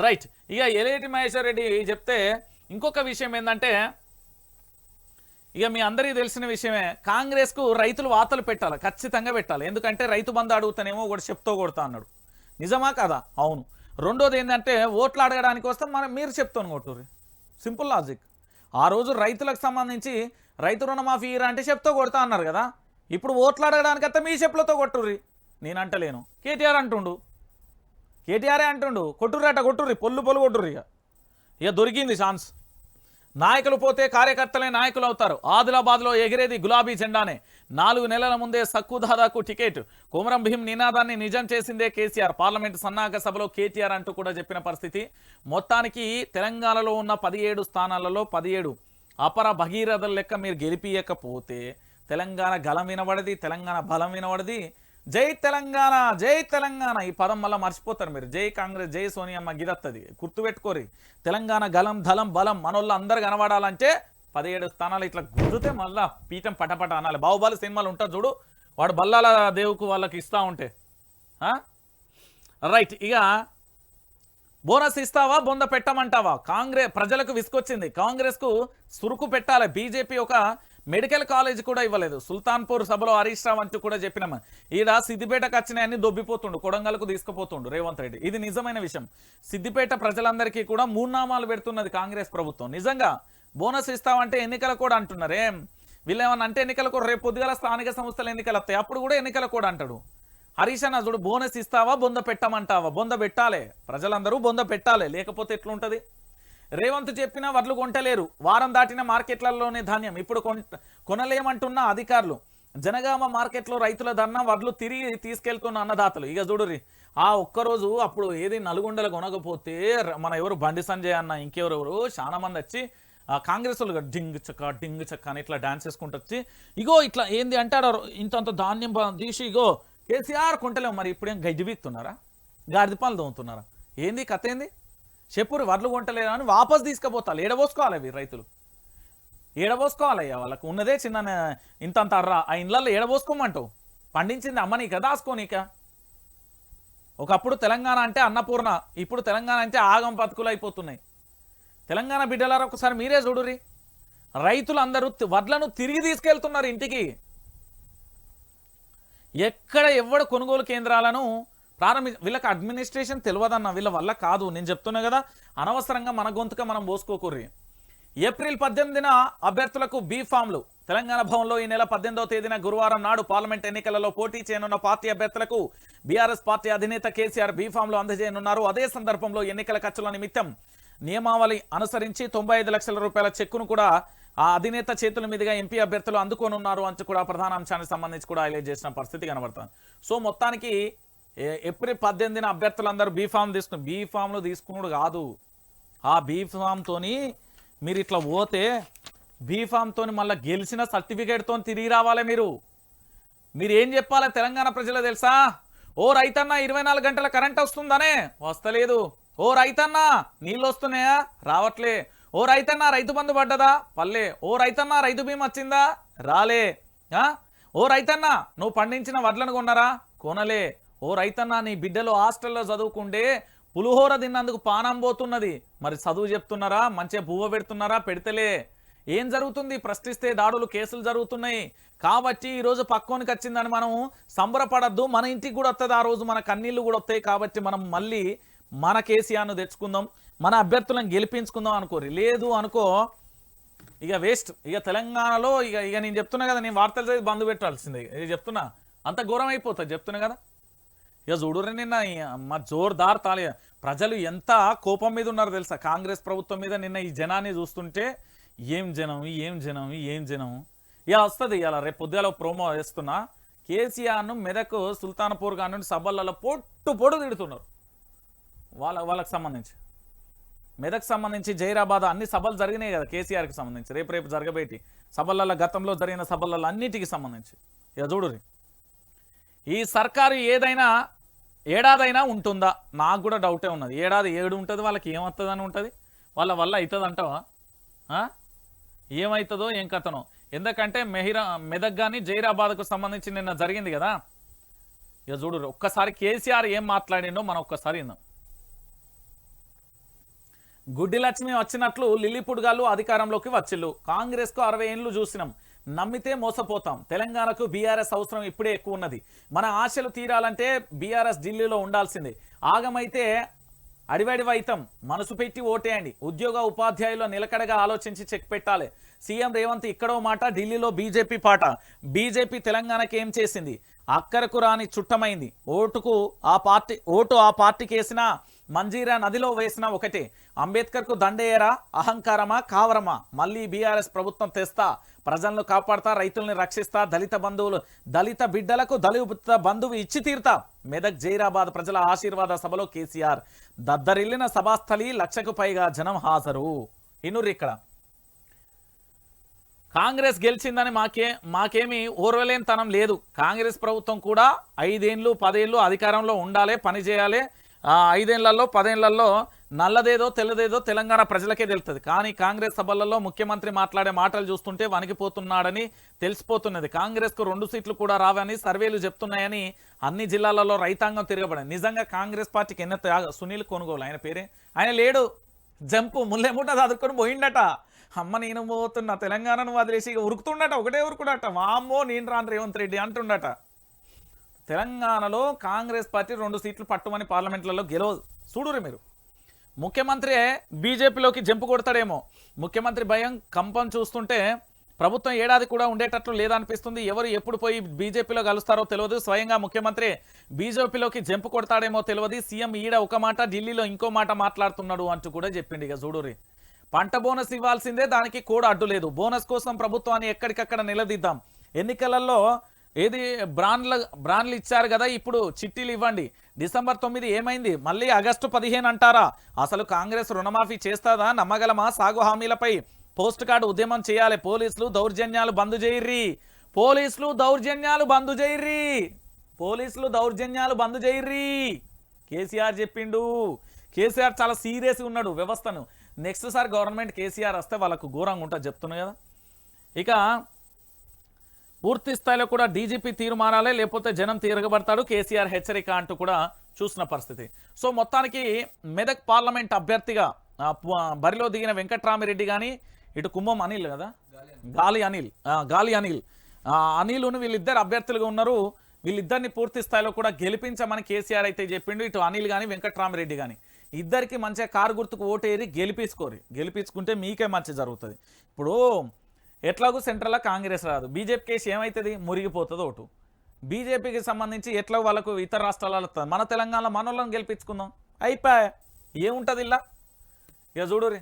రైట్. ఇక ఎలేటి మహేశ్వర్ రెడ్డి చెప్తే ఇంకొక విషయం ఏంటంటే, ఇక మీ అందరికీ తెలిసిన విషయమే, కాంగ్రెస్కు రైతులు వాతలు పెట్టాలి, ఖచ్చితంగా పెట్టాలి. ఎందుకంటే రైతు బంధు అడుగుతానేమో ఒకటి చెప్తూ కొడతా అన్నాడు. నిజమా కదా? అవును. రెండోది ఏంటంటే ఓట్లు అడగడానికి వస్తే మీరు చెప్తాను కొట్టుర్రి. Simple logic. ఆ రోజు రైతులకు సంబంధించి రైతు రుణమాఫీ ఇరా అంటే చెప్తూ కొడతా అన్నారు కదా. ఇప్పుడు ఓట్లు అడగడానికి వస్తే మీ చెప్పులతో కొట్టుర్రి. నేను అంటలేను, కేటీఆర్ అంటుండు, కేటీఆరే అంటుండు. కొట్టుర్రి, పొల్లు కొట్టుర్రి. ఇక దొరికింది ఛాన్స్. నాయకులు పోతే కార్యకర్తలే నాయకులు అవుతారు. ఆదిలాబాద్లో ఎగిరేది గులాబీ జెండానే. 4 నెలల ముందే సక్కుదాదాకు టికెట్. కొమరం భీం నినాదాన్ని నిజం చేసిందే కేసీఆర్. పార్లమెంటు సన్నాహక సభలో కేటీఆర్ అంటూ కూడా చెప్పిన పరిస్థితి. మొత్తానికి తెలంగాణలో ఉన్న 17 స్థానాలలో 17 అపర భగీరథల లెక్క మీరు గెలిపియకపోతే తెలంగాణ గలం వినబడది, తెలంగాణ బలం వినబడది. జై తెలంగాణ, జై తెలంగాణ ఈ పదం మళ్ళీ మర్చిపోతారు మీరు. జై కాంగ్రెస్, జై సోనియమ్మ గిదత్తది, గుర్తుపెట్టుకోరి. తెలంగాణ గలం ధలం బలం మనోళ్ళు అందరు కనబడాలంటే 17 స్థానాలు ఇట్లా గుర్తుతే మళ్ళా పీఠం పటపట అనాలి. బాహుబలి సినిమాలు ఉంటుంది చూడు, వాడు బల్లాల దేవుకు వాళ్ళకి ఇస్తా ఉంటే రైట్. ఇక బోనస్ ఇస్తావా, బొంద పెట్టమంటావా? కాంగ్రెస్ ప్రజలకు విసుకొచ్చింది, కాంగ్రెస్కు సురుకు పెట్టాలి. బీజేపీ ఒక మెడికల్ కాలేజ్ కూడా ఇవ్వలేదు. సుల్తాన్పూర్ సభలో హరీష్ రావు అంటూ కూడా చెప్పినాము. ఈడ సిద్దిపేటకు వచ్చినాయన్ని దొబ్బిపోతుండు, కొడంగల్కు తీసుకుపోతుండు రేవంత్ రెడ్డి. ఇది నిజమైన విషయం. సిద్దిపేట ప్రజలందరికీ కూడా 3 నామాలు పెడుతున్నది కాంగ్రెస్ ప్రభుత్వం. నిజంగా బోనస్ ఇస్తామంటే ఎన్నికల కూడా అంటున్నారే వీళ్ళు. ఏమన్నా అంటే ఎన్నికల కూడా రేపు పొద్దుగల స్థానిక సంస్థల ఎన్నికలు వస్తాయి, అప్పుడు కూడా ఎన్నికల కూడా అంటాడు. హరీష్ అన్న చూడు, బోనస్ ఇస్తావా, బొంద పెట్టమంటావా? బొంద పెట్టాలి, ప్రజలందరూ బొంద పెట్టాలి, లేకపోతే ఎట్లుంటది? రేవంత్ చెప్పినా వడ్లు కొంటలేరు, వారం దాటిన మార్కెట్లలోనే ధాన్యం ఇప్పుడు కొనలేమంటున్న అధికారులు. జనగామ మార్కెట్లో రైతుల ధర్నా, వడ్లు తిరిగి తీసుకెళ్తున్న అన్నదాతలు. ఇక చూడురి, ఆ ఒక్కరోజు అప్పుడు ఏది నల్గొండలు కొనకపోతే మన ఎవరు బండి సంజయ్ అన్న ఇంకెవరెవరు చాలా మంది వచ్చి కాంగ్రెస్ వాళ్ళు డింగ్ చక్క అని ఇట్లా డాన్స్ వేసుకుంటూ వచ్చి, ఇగో ఇట్లా ఏంది అంటాడు, ఇంతంత ధాన్యం తీసి ఇగో కేసీఆర్ కొంటలేము. మరి ఇప్పుడేం గడ్డి బీక్తున్నారా, గాడిద పాలు దోముతున్నారా? ఏంది కథ ఏంది? చెప్పురు వడ్లు కొంటలేరు అని వాపస్ తీసుకుపోతారు. ఏడబోసుకోవాలి అవి రైతులు, ఏడబోసుకోవాలయ్యా. వాళ్ళకు ఉన్నదే చిన్న ఇంతంత అర్రా, ఆ ఇండ్లలో ఏడబోసుకోమంటావు? పండించింది అమ్మనీక, దాసుకోనీక. ఒకప్పుడు తెలంగాణ అంటే అన్నపూర్ణ, ఇప్పుడు తెలంగాణ అంటే ఆగం బతుకులు అయిపోతున్నాయి. తెలంగాణ బిడ్డలారా ఒకసారి మీరే చూడురి, రైతులందరూ వడ్లను తిరిగి తీసుకెళ్తున్నారు ఇంటికి. ఎక్కడ ఎవడు కొనుగోలు కేంద్రాలను వీళ్ళకి అడ్మినిస్ట్రేషన్ తెలియదన్న, వీళ్ళ వల్ల కాదు. నేను చెప్తున్నా కదా, అనవసరంగా మన గొంతుక మనం పోసుకోకూర్రి. ఏప్రిల్ 18న అభ్యర్థులకు బీ ఫామ్లు. తెలంగాణ భవన్లో ఈ నెల 18వ తేదీన గురువారం నాడు పార్లమెంట్ ఎన్నికలలో పోటీ చేయనున్న పార్టీ అభ్యర్థులకు బీఆర్ఎస్ పార్టీ అధినేత కేసీఆర్ బీ ఫామ్లు అందజేయనున్నారు. అదే సందర్భంలో ఎన్నికల ఖర్చుల నిమిత్తం నియమావళి అనుసరించి 95 లక్షల రూపాయల చెక్కును కూడా ఆ అధినేత చేతుల మీదుగా ఎంపీ అభ్యర్థులు అందుకోనున్నారు అంటూ కూడా ప్రధాన అంశానికి సంబంధించి కూడా హైలైట్ చేసిన పరిస్థితి కనబడుతుంది. సో మొత్తానికి ఏప్రిల్ 18న అభ్యర్థులందరూ బీ ఫామ్లు తీసుకున్నాడు కాదు, ఆ బీ ఫామ్తోని మీరు ఇట్లా పోతే బీ ఫామ్తోని మళ్ళీ గెలిచిన సర్టిఫికేట్తో తిరిగి రావాలి. మీరు ఏం చెప్పాలి తెలంగాణ ప్రజలు తెలుసా? ఓ రైతన్న 24 గంటల కరెంట్ వస్తుందనే, వస్తలేదు. ఓ రైతన్న నీళ్ళు వస్తున్నాయా, రావట్లే. ఓ రైతన్న రైతు బంధు పడ్డదా, పల్లె. ఓ రైతన్న రైతు బీమా వచ్చిందా, రాలే. ఓ రైతన్న నువ్వు పండించిన వడ్లను కొన్నారా, కొనలే. ఓ రైతన్న నీ బిడ్డలు హాస్టల్లో చదువుకుంటే పులిహోర తిన్నందుకు పానం పోతున్నది, మరి చదువు చెప్తున్నారా, మంచిగా బువ్వ పెడుతున్నారా, పెడతలే. ఏం జరుగుతుంది? ప్రశ్నిస్తే దాడులు, కేసులు జరుగుతున్నాయి. కాబట్టి ఈరోజు పక్కోనికి వచ్చిందని మనం సంబరపడద్దు, మన ఇంటికి కూడా వస్తుంది ఆ రోజు, మన కన్నీళ్ళు కూడా వస్తాయి. కాబట్టి మనం మళ్ళీ మన కేసీఆర్ను తెచ్చుకుందాం, మన అభ్యర్థులను గెలిపించుకుందాం అనుకోరి. లేదు అనుకో ఇక వేస్ట్. ఇక తెలంగాణలో ఇక నేను చెప్తున్నా కదా, నేను వార్తలు చదివి బంద్ పెట్టాల్సిందే. ఇది చెప్తున్నా, అంత ఘోరం అయిపోతుంది చెప్తున్నా కదా. ఇక చూడురే నిన్న మా జోర్దార్ తాలి ప్రజలు ఎంత కోపం మీద ఉన్నారు తెలుసా కాంగ్రెస్ ప్రభుత్వం మీద. నిన్న ఈ జనాన్ని చూస్తుంటే ఏం జనం. ఇక వస్తుంది ఇలా రేపు పొద్దుగాల ప్రోమో వేస్తున్నా. కేసీఆర్ను మెదక్ సుల్తాన్పూర్ కాని సభలలో పొట్టు తిడుతున్నారు. వాళ్ళకి సంబంధించి మెదక్ సంబంధించి జైరాబాద్ అన్ని సభలు జరిగినాయి కదా కేసీఆర్కి సంబంధించి. రేపు జరగబెట్టి సభలలో, గతంలో జరిగిన సభలలో అన్నిటికీ సంబంధించి. ఇక చూడురి, ఈ సర్కారు ఏడాదైనా ఉంటుందా? నాకు కూడా డౌటే ఉన్నది. ఏడాది 7 ఉంటుంది, వాళ్ళకి ఏమవుతుందని ఉంటుంది, వాళ్ళ వల్ల అవుతుంది అంటావా? ఏమవుతుందో ఏం కథనో. ఎందుకంటే మెదక్ కానీ జైరాబాద్కు సంబంధించి నిన్న జరిగింది కదా. ఇక చూడు ఒక్కసారి కేసీఆర్ ఏం మాట్లాడిండో మనం ఒక్కసారి విందాం. గుడ్డి లక్ష్మి వచ్చినట్లు లిల్లీపుడ్గాళ్ళు అధికారంలోకి వచ్చిల్లు. కాంగ్రెస్కు 60 ఏళ్ళు చూసినాం, నమ్మితే మోసపోతాం. తెలంగాణకు బీఆర్ఎస్ అవసరం ఇప్పుడే ఎక్కువ ఉన్నది. మన ఆశలు తీరాలంటే బీఆర్ఎస్ ఢిల్లీలో ఉండాల్సిందే. ఆగమైతే అడివడివైతం, మనసు పెట్టి ఓటేయండి. ఉద్యోగ ఉపాధ్యాయులు నిలకడగా ఆలోచించి చెక్ పెట్టాలి. సీఎం రేవంత్ ఇక్కడో మాట, ఢిల్లీలో బీజేపీ పాట. బీజేపీ తెలంగాణకి ఏం చేసింది? అక్కరకు రాని చుట్టమైంది. ఓటు ఆ పార్టీకి వేసినా, మంజీరా నదిలో వేసినా ఒకటే. అంబేద్కర్కు దండేయరా, అహంకారమా, కావరమా? మళ్ళీ బీఆర్ఎస్ ప్రభుత్వం తెస్తా, ప్రజలను కాపాడతా, రైతుల్ని రక్షిస్తా, దళిత బిడ్డలకు దళిత బంధువు ఇచ్చి తీరుతా. మెదక్ జైరాబాద్ ప్రజల ఆశీర్వాద సభలో కేసీఆర్. దద్దరిల్లిన సభాస్థలి, 1,00,000కు పైగా జనం హాజరు. ఇనుర్రి ఇక్కడ కాంగ్రెస్ గెలిచిందని మాకేమీ ఓర్వలేనితనం లేదు. కాంగ్రెస్ ప్రభుత్వం కూడా 5 ఏళ్ళు 10 ఏళ్ళు అధికారంలో ఉండాలి, పని చేయాలి. 5 ఏళ్లలో 10 ఏళ్లలో నల్లదేదో తెల్లదేదో తెలంగాణ ప్రజలకే తెలుస్తుంది. కానీ కాంగ్రెస్ సభలలో ముఖ్యమంత్రి మాట్లాడే మాటలు చూస్తుంటే వణికిపోతున్నాడని తెలిసిపోతున్నది. కాంగ్రెస్కు 2 సీట్లు కూడా రావని సర్వేలు చెప్తున్నాయని అన్ని జిల్లాలలో రైతాంగం తిరగబడింది. నిజంగా కాంగ్రెస్ పార్టీకి ఎన్న సునీల్ కొనుగోలు, ఆయన పేరే, ఆయన లేడు, జంపు ముల్లెముట చదువుకొని పోయిండట. అమ్మ నేను పోతున్నా తెలంగాణను వదిలేసి ఉరుకుతుండట, ఒకటే ఉరుకుడట. వామ్మో నేను రాను రేవంత్ రెడ్డి అంటుండట. తెలంగాణలో కాంగ్రెస్ పార్టీ 2 సీట్లు పట్టుమని పార్లమెంట్లలో గెలవదు. చూడురు మీరు. ముఖ్యమంత్రి బీజేపీలోకి జంపు కొడతాడేమో. ముఖ్యమంత్రి భయం కంపం చూస్తుంటే ప్రభుత్వం ఏడాది కూడా ఉండేటట్లు లేదనిపిస్తుంది. ఎవరు ఎప్పుడు పోయి బీజేపీలో కలుస్తారో తెలియదు. స్వయంగా ముఖ్యమంత్రి బీజేపీలోకి జంపు కొడతాడేమో తెలియదు. సీఎం ఈడ ఒక మాట, ఢిల్లీలో ఇంకో మాట మాట్లాడుతున్నాడు అంటూ కూడా చెప్పిండు. ఇక చూడురి, పంట బోనస్ ఇవ్వాల్సిందే, దానికి కూడా అడ్డు లేదు. బోనస్ కోసం ప్రభుత్వాన్ని ఎక్కడికక్కడ నిలదీద్దాం. ఎన్నికలలో ఏది బ్రాండ్లు ఇచ్చారు కదా, ఇప్పుడు చిట్టీలు ఇవ్వండి. డిసెంబర్ 9 ఏమైంది, మళ్ళీ ఆగస్టు 15 అంటారా? అసలు కాంగ్రెస్ రుణమాఫీ చేస్తాదా? నమ్మగలమా? సాగు హామీలపై పోస్ట్ కార్డు ఉద్యమం చేయాలి. పోలీసులు దౌర్జన్యాలు బంద్ చేయర్రి. పోలీసులు దౌర్జన్యాలు బంద్ చేయర్రి. పోలీసులు దౌర్జన్యాలు బంద్ చేయర్రి. కేసీఆర్ చెప్పిండు. కేసీఆర్ చాలా సీరియస్గా ఉన్నాడు వ్యవస్థను. నెక్స్ట్ సారి గవర్నమెంట్ కేసీఆర్ వస్తే వాళ్ళకు ఘోరంగా ఉంటుంది చెప్తున్నా కదా. ఇక పూర్తి స్థాయిలో కూడా డీజీపీ తీరు మారాలి, లేకపోతే జనం తిరగబడతాడు, కేసీఆర్ హెచ్చరిక అంటూ కూడా చూసిన పరిస్థితి. సో మొత్తానికి మెదక్ పార్లమెంట్ అభ్యర్థిగా బరిలో దిగిన వెంకట్రామిరెడ్డి కానీ, ఇటు కుంభం అనిల్ కదా, గాలి అనిల్ను వీళ్ళిద్దరు అభ్యర్థులుగా ఉన్నారు. వీళ్ళిద్దరిని పూర్తి స్థాయిలో కూడా గెలిపించమని కేసీఆర్ అయితే చెప్పిండు. ఇటు అనిల్ కానీ వెంకట్రామిరెడ్డి కానీ ఇద్దరికి మంచిగా కారు గుర్తుకు ఓటేరి గెలిపించుకుంటే మీకే మంచి జరుగుతుంది. ఇప్పుడు ఎట్లాగూ సెంట్రల్లో కాంగ్రెస్ రాదు, బీజేపీ కేసు ఏమవుతుంది, మురిగిపోతుంది ఓటు. బీజేపీకి సంబంధించి ఎట్లా వాళ్ళకు ఇతర రాష్ట్రాలలో వస్తుంది, మన తెలంగాణలో మనోళ్ళని గెలిపించుకుందాం, అయిపోయా. ఏముంటుంది ఇలా. ఇక చూడురి,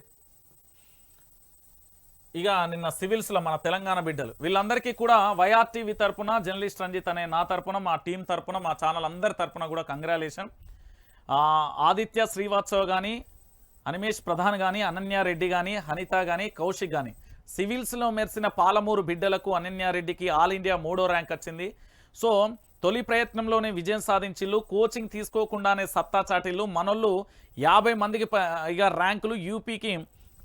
ఇక నిన్న సివిల్స్లో మన తెలంగాణ బిడ్డలు వీళ్ళందరికీ కూడా వైఆర్టీవీ తరపున, జర్నలిస్ట్ రంజిత్ అనే నా తరపున, మా టీం తరపున, మా ఛానల్ అందరి తరపున కూడా కంగ్రాచులేషన్. ఆదిత్య శ్రీవాత్సవ్ కానీ, అనిమేష్ ప్రధాన్ కానీ, అనన్యారెడ్డి కానీ, హనిత కానీ, కౌశిక్ కానీ సివిల్స్లో మెరిసిన పాలమూరు బిడ్డలకు అనన్యారెడ్డికి ఆల్ ఇండియా 3వ ర్యాంక్ వచ్చింది. సో తొలి ప్రయత్నంలోనే విజయం సాధించిళ్ళు. కోచింగ్ తీసుకోకుండానే సత్తా చాటిళ్ళు. మనోళ్ళు 50 మందికి ఇక ర్యాంకులు. యూపీకి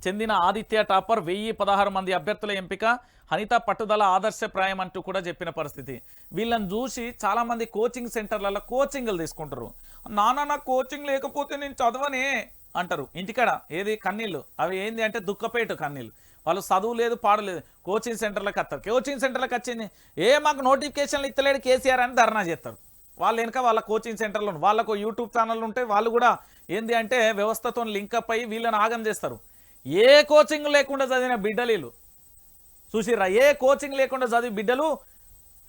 చెందిన ఆదిత్య టాపర్. 1016 మంది అభ్యర్థుల ఎంపిక. హనిత పట్టుదల ఆదర్శప్రాయం అంటూ కూడా చెప్పిన పరిస్థితి. వీళ్ళని చూసి చాలామంది కోచింగ్ సెంటర్లలో కోచింగ్లు తీసుకుంటారు. నాకు కోచింగ్ లేకపోతే నేను చదవనే అంటారు. ఇంటికాడ ఏది కన్నీళ్ళు, అవి ఏంది అంటే దుఃఖపేటు కన్నీళ్ళు. వాళ్ళు చదువు లేదు పాడు లేదు, కోచింగ్ సెంటర్లకు వస్తారు. కోచింగ్ సెంటర్లకు వచ్చింది మాకు నోటిఫికేషన్లు ఇస్తలేడు కేసీఆర్ అని ధర్నా చేస్తారు. వాళ్ళు వెనుక వాళ్ళ కోచింగ్ సెంటర్లో వాళ్ళకు యూట్యూబ్ ఛానళ్ళు ఉంటాయి. వాళ్ళు కూడా ఏంది అంటే వ్యవస్థతో లింకప్ అయ్యి వీళ్ళని ఆగం చేస్తారు. ఏ కోచింగ్ లేకుండా చదివిన బిడ్డలు వీళ్ళు చూసిర్రా. ఏ కోచింగ్ లేకుండా చదివి బిడ్డలు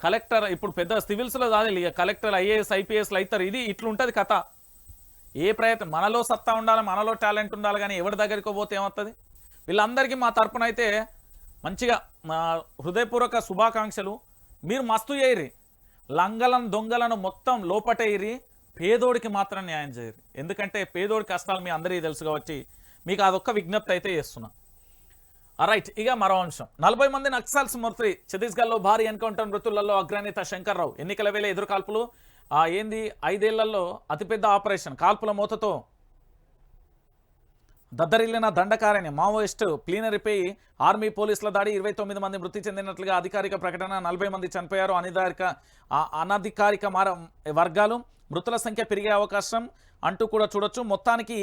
కలెక్టర్, ఇప్పుడు పెద్ద సివిల్స్లో చదివి కలెక్టర్, ఐఏఎస్, ఐపీఎస్లు అవుతారు. ఇది ఇట్లుంటుంది కథ. ఏ ప్రయత్నం, మనలో సత్తా ఉండాలి, మనలో టాలెంట్ ఉండాలి, కానీ ఎవరి దగ్గరికి పోతే ఏమవుతుంది. వీళ్ళందరికీ మా తరపున అయితే మంచిగా హృదయపూర్వక శుభాకాంక్షలు. మీరు మస్తు చేయరి, లంగలను దొంగలను మొత్తం లోపటేయరి, పేదోడికి మాత్రం న్యాయం చేయరు. ఎందుకంటే పేదోడి కష్టాలు మీ అందరికీ తెలుసు కాబట్టి మీకు అదొక్క విజ్ఞప్తి అయితే చేస్తున్నా. రైట్, ఇక మరో అంశం. 40 మంది నక్సల్స్ మృతి. ఛత్తీస్గఢ్లో భారీ ఎన్కౌంటర్. మృతులలో అగ్రనేత శంకర్రావు. ఎన్నికల వేళ ఎదురుకాల్పులు. ఏంది 5 ఏళ్లలో అతిపెద్ద ఆపరేషన్. కాల్పుల మూతతో దద్దరిల్లిన దండకారణ్యం. మావోయిస్టు ప్లీనరీపై ఆర్మీ పోలీసుల దాడి. 29 మంది మృతి చెందినట్లుగా అధికారిక ప్రకటన. 40 మంది చనిపోయారు. అనధికారిక వర్గాలు. మృతుల సంఖ్య పెరిగే అవకాశం అంటూ కూడా చూడొచ్చు. మొత్తానికి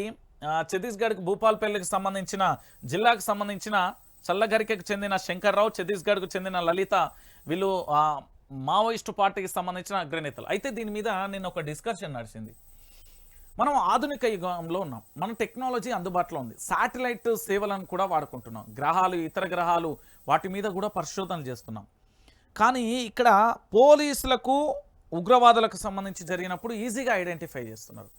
ఛత్తీస్గఢ్కి భూపాల్పల్లికి సంబంధించిన జిల్లాకు సంబంధించిన చల్లగరికకు చెందిన శంకర్రావు, ఛత్తీస్గఢ్కు చెందిన లలిత, వీళ్ళు మావోయిస్టు పార్టీకి సంబంధించిన అగ్రనేతలు. అయితే దీని మీద నిన్న ఒక డిస్కషన్ నడిచింది. మనం ఆధునిక యుగంలో ఉన్నాం, మన టెక్నాలజీ అందుబాటులో ఉంది, శాటిలైట్ సేవలను కూడా వాడుకుంటున్నాం, గ్రహాలు, ఇతర గ్రహాలు, వాటి మీద కూడా పరిశోధనలు చేస్తున్నాం. కానీ ఇక్కడ పోలీసులకు ఉగ్రవాదులకు సంబంధించి జరిగినప్పుడు ఈజీగా ఐడెంటిఫై చేస్తున్నారు.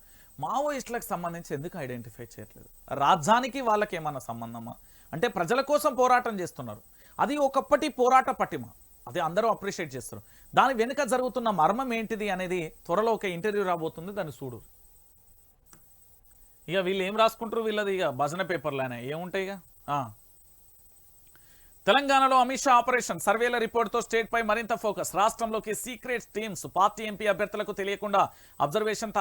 మావోయిస్టులకు సంబంధించి ఎందుకు ఐడెంటిఫై చేయట్లేదు? రాజ్యానికి వాళ్ళకి ఏమన్నా సంబంధమా అంటే ప్రజల కోసం పోరాటం చేస్తున్నారు. అది ఒకప్పటి పోరాట పటిమ, అది అందరూ అప్రిషియేట్ చేస్తారు. దాని వెనుక జరుగుతున్న మర్మం ఏంటిది అనేది త్వరలో ఒక ఇంటర్వ్యూ రాబోతుంది, దాన్ని చూడు. ఇక వీళ్ళు ఏం రాసుకుంటారు, వీళ్ళది ఇక భజన పేపర్లోనే ఏముంటాయి. ఇక తెలంగాణలో అమిత్ షా ఆపరేషన్ సర్వేల రిపోర్టుతో స్టేట్ పై మరింత ఫోకస్. రాష్ట్రంలోకి సీక్రెట్ టీమ్స్, పార్టీ ఎంపీ అభ్యర్థులకు తెలియకుండా అబ్జర్వేషన్,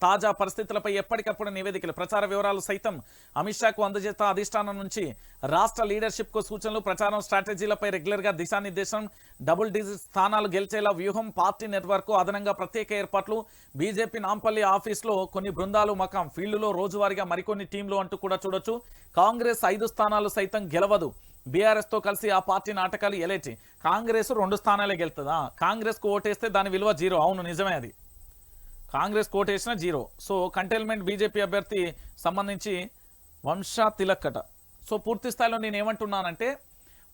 తాజా పరిస్థితులపై ఎప్పటికప్పుడు నివేదికలు, ప్రచార వివరాలు సైతం అమిత్ షాకు అందజేత అధిష్టానం నుంచి రాష్ట్ర లీడర్షిప్ కు సూచనలు, ప్రచారం స్ట్రాటజీలపై రెగ్యులర్ గా దిశానిర్దేశం, డబుల్ డిజిట్ స్థానాలు గెలిచేలా వ్యూహం, పార్టీ నెట్వర్క్, అదనంగా ప్రత్యేక ఏర్పాట్లు, బీజేపీ నాంపల్లి ఆఫీసులో కొన్ని బృందాలు మకాం, ఫీల్డ్లో రోజువారీగా మరికొన్ని టీంలు అంటూ కూడా చూడొచ్చు. కాంగ్రెస్ 5 స్థానాలు సైతం గెలవదు. బీఆర్ఎస్ తో కలిసి ఆ పార్టీ నాటకాలు ఎలేటి. కాంగ్రెస్ 2 స్థానాలే గెలుతుందా? కాంగ్రెస్ కు ఓటేస్తే దాని విలువ 0. అవును, నిజమే, అది కాంగ్రెస్ కు ఓటేసిన 0. సో కంటైన్మెంట్ బీజేపీ అభ్యర్థి సంబంధించి వంశా తిలక్కట. సో పూర్తి స్థాయిలో నేను ఏమంటున్నానంటే,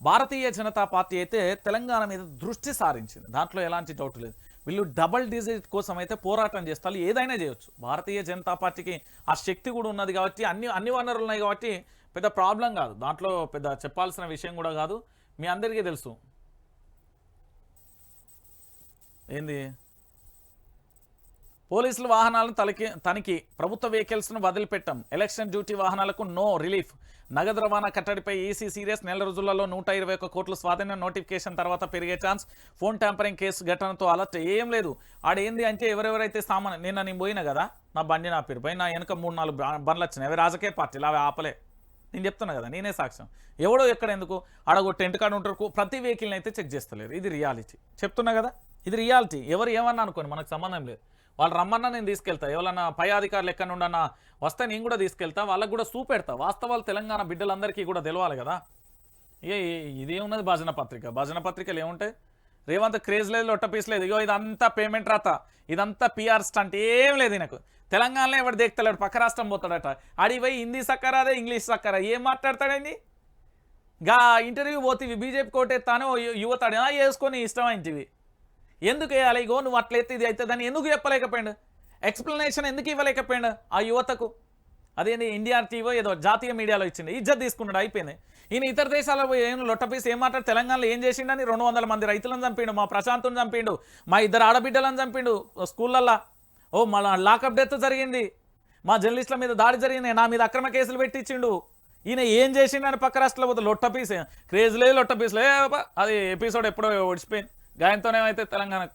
భారతీయ జనతా పార్టీ అయితే తెలంగాణ మీద దృష్టి సారించింది, దాంట్లో ఎలాంటి డౌట్ లేదు. వీళ్ళు డబల్ డిజిట్ కోసం అయితే పోరాటం చేస్తారు, ఏదైనా చేయొచ్చు. భారతీయ జనతా పార్టీకి ఆ శక్తి కూడా ఉన్నది కాబట్టి, అన్ని వనరులు ఉన్నాయి కాబట్టి పెద్ద ప్రాబ్లం కాదు, దాంట్లో పెద్ద చెప్పాల్సిన విషయం కూడా కాదు. మీ అందరికీ తెలుసు ఏంది. పోలీసులు వాహనాలను తనిఖీ, ప్రభుత్వ వెహికల్స్ను వదిలిపెట్టాం, ఎలక్షన్ డ్యూటీ వాహనాలకు నో రిలీఫ్, నగదు రవాణా కట్టడిపై ఈసీ సీరియస్, నెల రోజులలో 121 కోట్ల స్వాధీనం, నోటిఫికేషన్ తర్వాత పెరిగే ఛాన్స్, ఫోన్ ట్యాంపరింగ్ కేసు ఘటనతో అలర్ట్. ఏం లేదు ఆడేంది అంటే, ఎవరెవరైతే సామాన్, నిన్న నేను పోయినా కదా, నా బండి నా పేరు పోయి, నా వెనక 3-4 బండ్లు వచ్చినాయి, అవి రాజకీయ పార్టీలు, అవి ఆపలే. నేను చెప్తున్నా కదా, నేనే సాక్ష్యం. ఎవడో ఎక్కడ ఎందుకు ఆడగో టెంట్ కార్డు ఉంటారు, ప్రతి వెహికల్ని అయితే చెక్ చేస్తలేరు. ఇది రియాలిటీ, చెప్తున్నా కదా, ఇది రియాలిటీ. ఎవరు ఏమన్నా అనుకోని మనకు సంబంధం లేదు. వాళ్ళు రమ్మన్నా నేను తీసుకెళ్తా, ఎవరన్నా పై అధికారులు ఎక్కడ నుండన్నా వస్తే నేను కూడా తీసుకెళ్తా, వాళ్ళకు కూడా చూపెడతా. వాస్తవాలు తెలంగాణ బిడ్డలందరికీ కూడా తెలవాలి కదా. ఇదేమున్నది భజన పత్రిక, భజన పత్రికలు ఏముంటాయి? రేవంత్ క్రేజ్ లేదు, లొట్ట పీస్ లేదు, ఇగో ఇదంతా పేమెంట్ రాత, ఇదంతా పిఆర్ స్టంట్, ఏం లేదు నాకు. తెలంగాణలో ఎవరు దేక్తలేడు, పక్క రాష్ట్రం పోతాడట, అడిపోయి హిందీ సక్కరాదే ఇంగ్లీష్ సక్కరా, ఏం మాట్లాడతాడండి? గా ఇంటర్వ్యూ పోతేవి బీజేపీ కోటెత్తాను యువతాడు వేసుకొని ఇష్టమైంటివి, ఎందుకు వేయాలి? ఇగో నువ్వు అట్లయితే ఇది అవుతుందని ఎందుకు చెప్పలేకపోయాడు? ఎక్స్ప్లెనేషన్ ఎందుకు ఇవ్వలేకపోయాడు ఆ యువతకు? అదేంటి ఇండియా టీవో ఏదో జాతీయ మీడియాలో ఇచ్చింది, ఇజ్జత్ తీసుకున్నాడు, అయిపోయింది. ఈయన ఇతర దేశాల్లో ఏం లొట్టపీసి ఏం మాట్లాడు, తెలంగాణలో ఏం చేసిండని 200 మంది రైతులను చంపిండు, మా ప్రశాంత్ని చంపిండు, మా 2 ఆడబిడ్డలను చంపిండు స్కూళ్ళల్లో. ఓ మన లాకప్ డెత్ జరిగింది, మా జర్నలిస్టుల మీద దాడి జరిగింది, నా మీద అక్రమ కేసులు పెట్టించిండు. ఈయన ఏం చేసిండని పక్క రాష్ట్రంలో పోతే లొట్టపీసే, క్రేజ్ లేదు, లొట్టపీసులే, అది ఎపిసోడ్ ఎప్పుడో ఒడిచిపోయింది. ఆయనతోనేమైతే తెలంగాణకు,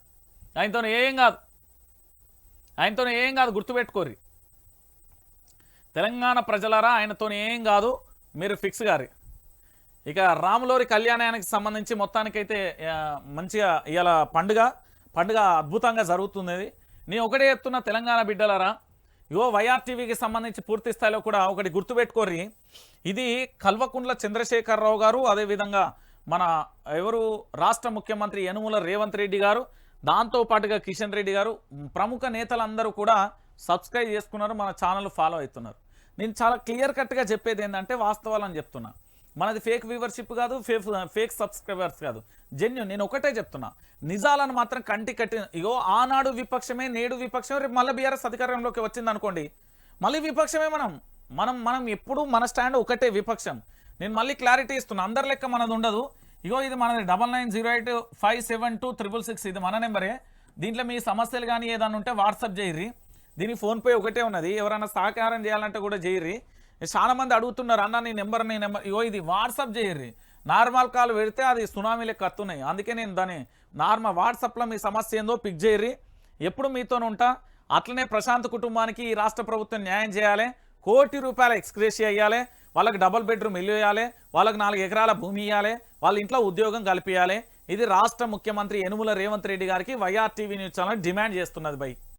ఆయనతోనే ఏం కాదు, ఆయనతోనే ఏం కాదు, గుర్తుపెట్టుకోర్రి తెలంగాణ ప్రజలారా, ఆయనతోనే ఏం కాదు, మీరు ఫిక్స్ గారి. ఇక రాములోరి కళ్యాణానికి సంబంధించి మొత్తానికైతే మంచిగా ఇవాళ పండుగ అద్భుతంగా జరుగుతుంది. నేను ఒకటే చెప్తున్నా తెలంగాణ బిడ్డలారా, ఇగో వైఆర్టీవీకి సంబంధించి పూర్తి స్థాయిలో కూడా ఒకటి గుర్తుపెట్టుకోర్రి. ఇది కల్వకుంట్ల చంద్రశేఖరరావు గారు, అదేవిధంగా మన ఎవరు రాష్ట్ర ముఖ్యమంత్రి యనుమల రేవంత్ రెడ్డి గారు, దాంతోపాటుగా కిషన్ రెడ్డి గారు, ప్రముఖ నేతలందరూ కూడా సబ్స్క్రైబ్ చేసుకున్నారు, మన ఛానల్ ఫాలో అవుతున్నారు. నేను చాలా క్లియర్ కట్గా చెప్పేది ఏంటంటే వాస్తవాలని చెప్తున్నా, మనది ఫేక్ వ్యూవర్షిప్ కాదు, ఫేక్ సబ్స్క్రైబర్స్ కాదు, జెన్యూన్. నేను ఒకటే చెప్తున్నా, నిజాలను మాత్రం కంటి కట్టి. ఇగో ఆనాడు విపక్షమే, నేడు విపక్షమే, రేపు మళ్ళీ బీఆర్ఎస్ అధికారంలోకి వచ్చింది అనుకోండి, మళ్ళీ విపక్షమే. మనం ఎప్పుడు మన స్టాండ్ ఒకటే, విపక్షం. నేను మళ్ళీ క్లారిటీ ఇస్తున్నా, అందరి లెక్క మనది ఉండదు. ఇగో ఇది మనది 9908572666, ఇది మన నెంబరే. దీంట్లో మీ సమస్యలు కానీ ఏదైనా ఉంటే వాట్సాప్ చేయర్రి, దీని ఫోన్పే ఒకటే ఉన్నది, ఎవరైనా సహకారం చేయాలంటే కూడా చేయర్రి. చాలా మంది అడుగుతున్నారు, అన్న నీ నెంబర్ ఇగో ఇది వాట్సాప్ చేయర్రి. నార్మల్ కాల్ పెడితే అది సునామీ లెక్క వస్తున్నాయి, అందుకే నేను దాన్ని నార్మల్ వాట్సాప్లో మీ సమస్య ఏందో పిక్ చేయర్రి, ఎప్పుడు మీతో ఉంటా. అట్లనే ప్రశాంత్ కుటుంబానికి ఈ రాష్ట్ర ప్రభుత్వం న్యాయం చేయాలి, ₹1 కోటి ఎక్స్గ్రేషియా ఇవ్వాలి, వాళ్ళకి డబుల్ బెడ్రూమ్ ఇల్లు ఇవ్వాలి, వాళ్ళకి 4 ఎకరాల భూమి ఇవ్వాలి, వాళ్ళ ఇంట్లో ఉద్యోగం కల్పించాలి. ఇది రాష్ట్ర ముఖ్యమంత్రి యనుమల రేవంత్ రెడ్డి గారికి వైఆర్టీవీ న్యూస్ ఛానల్ డిమాండ్ చేస్తున్నది బై.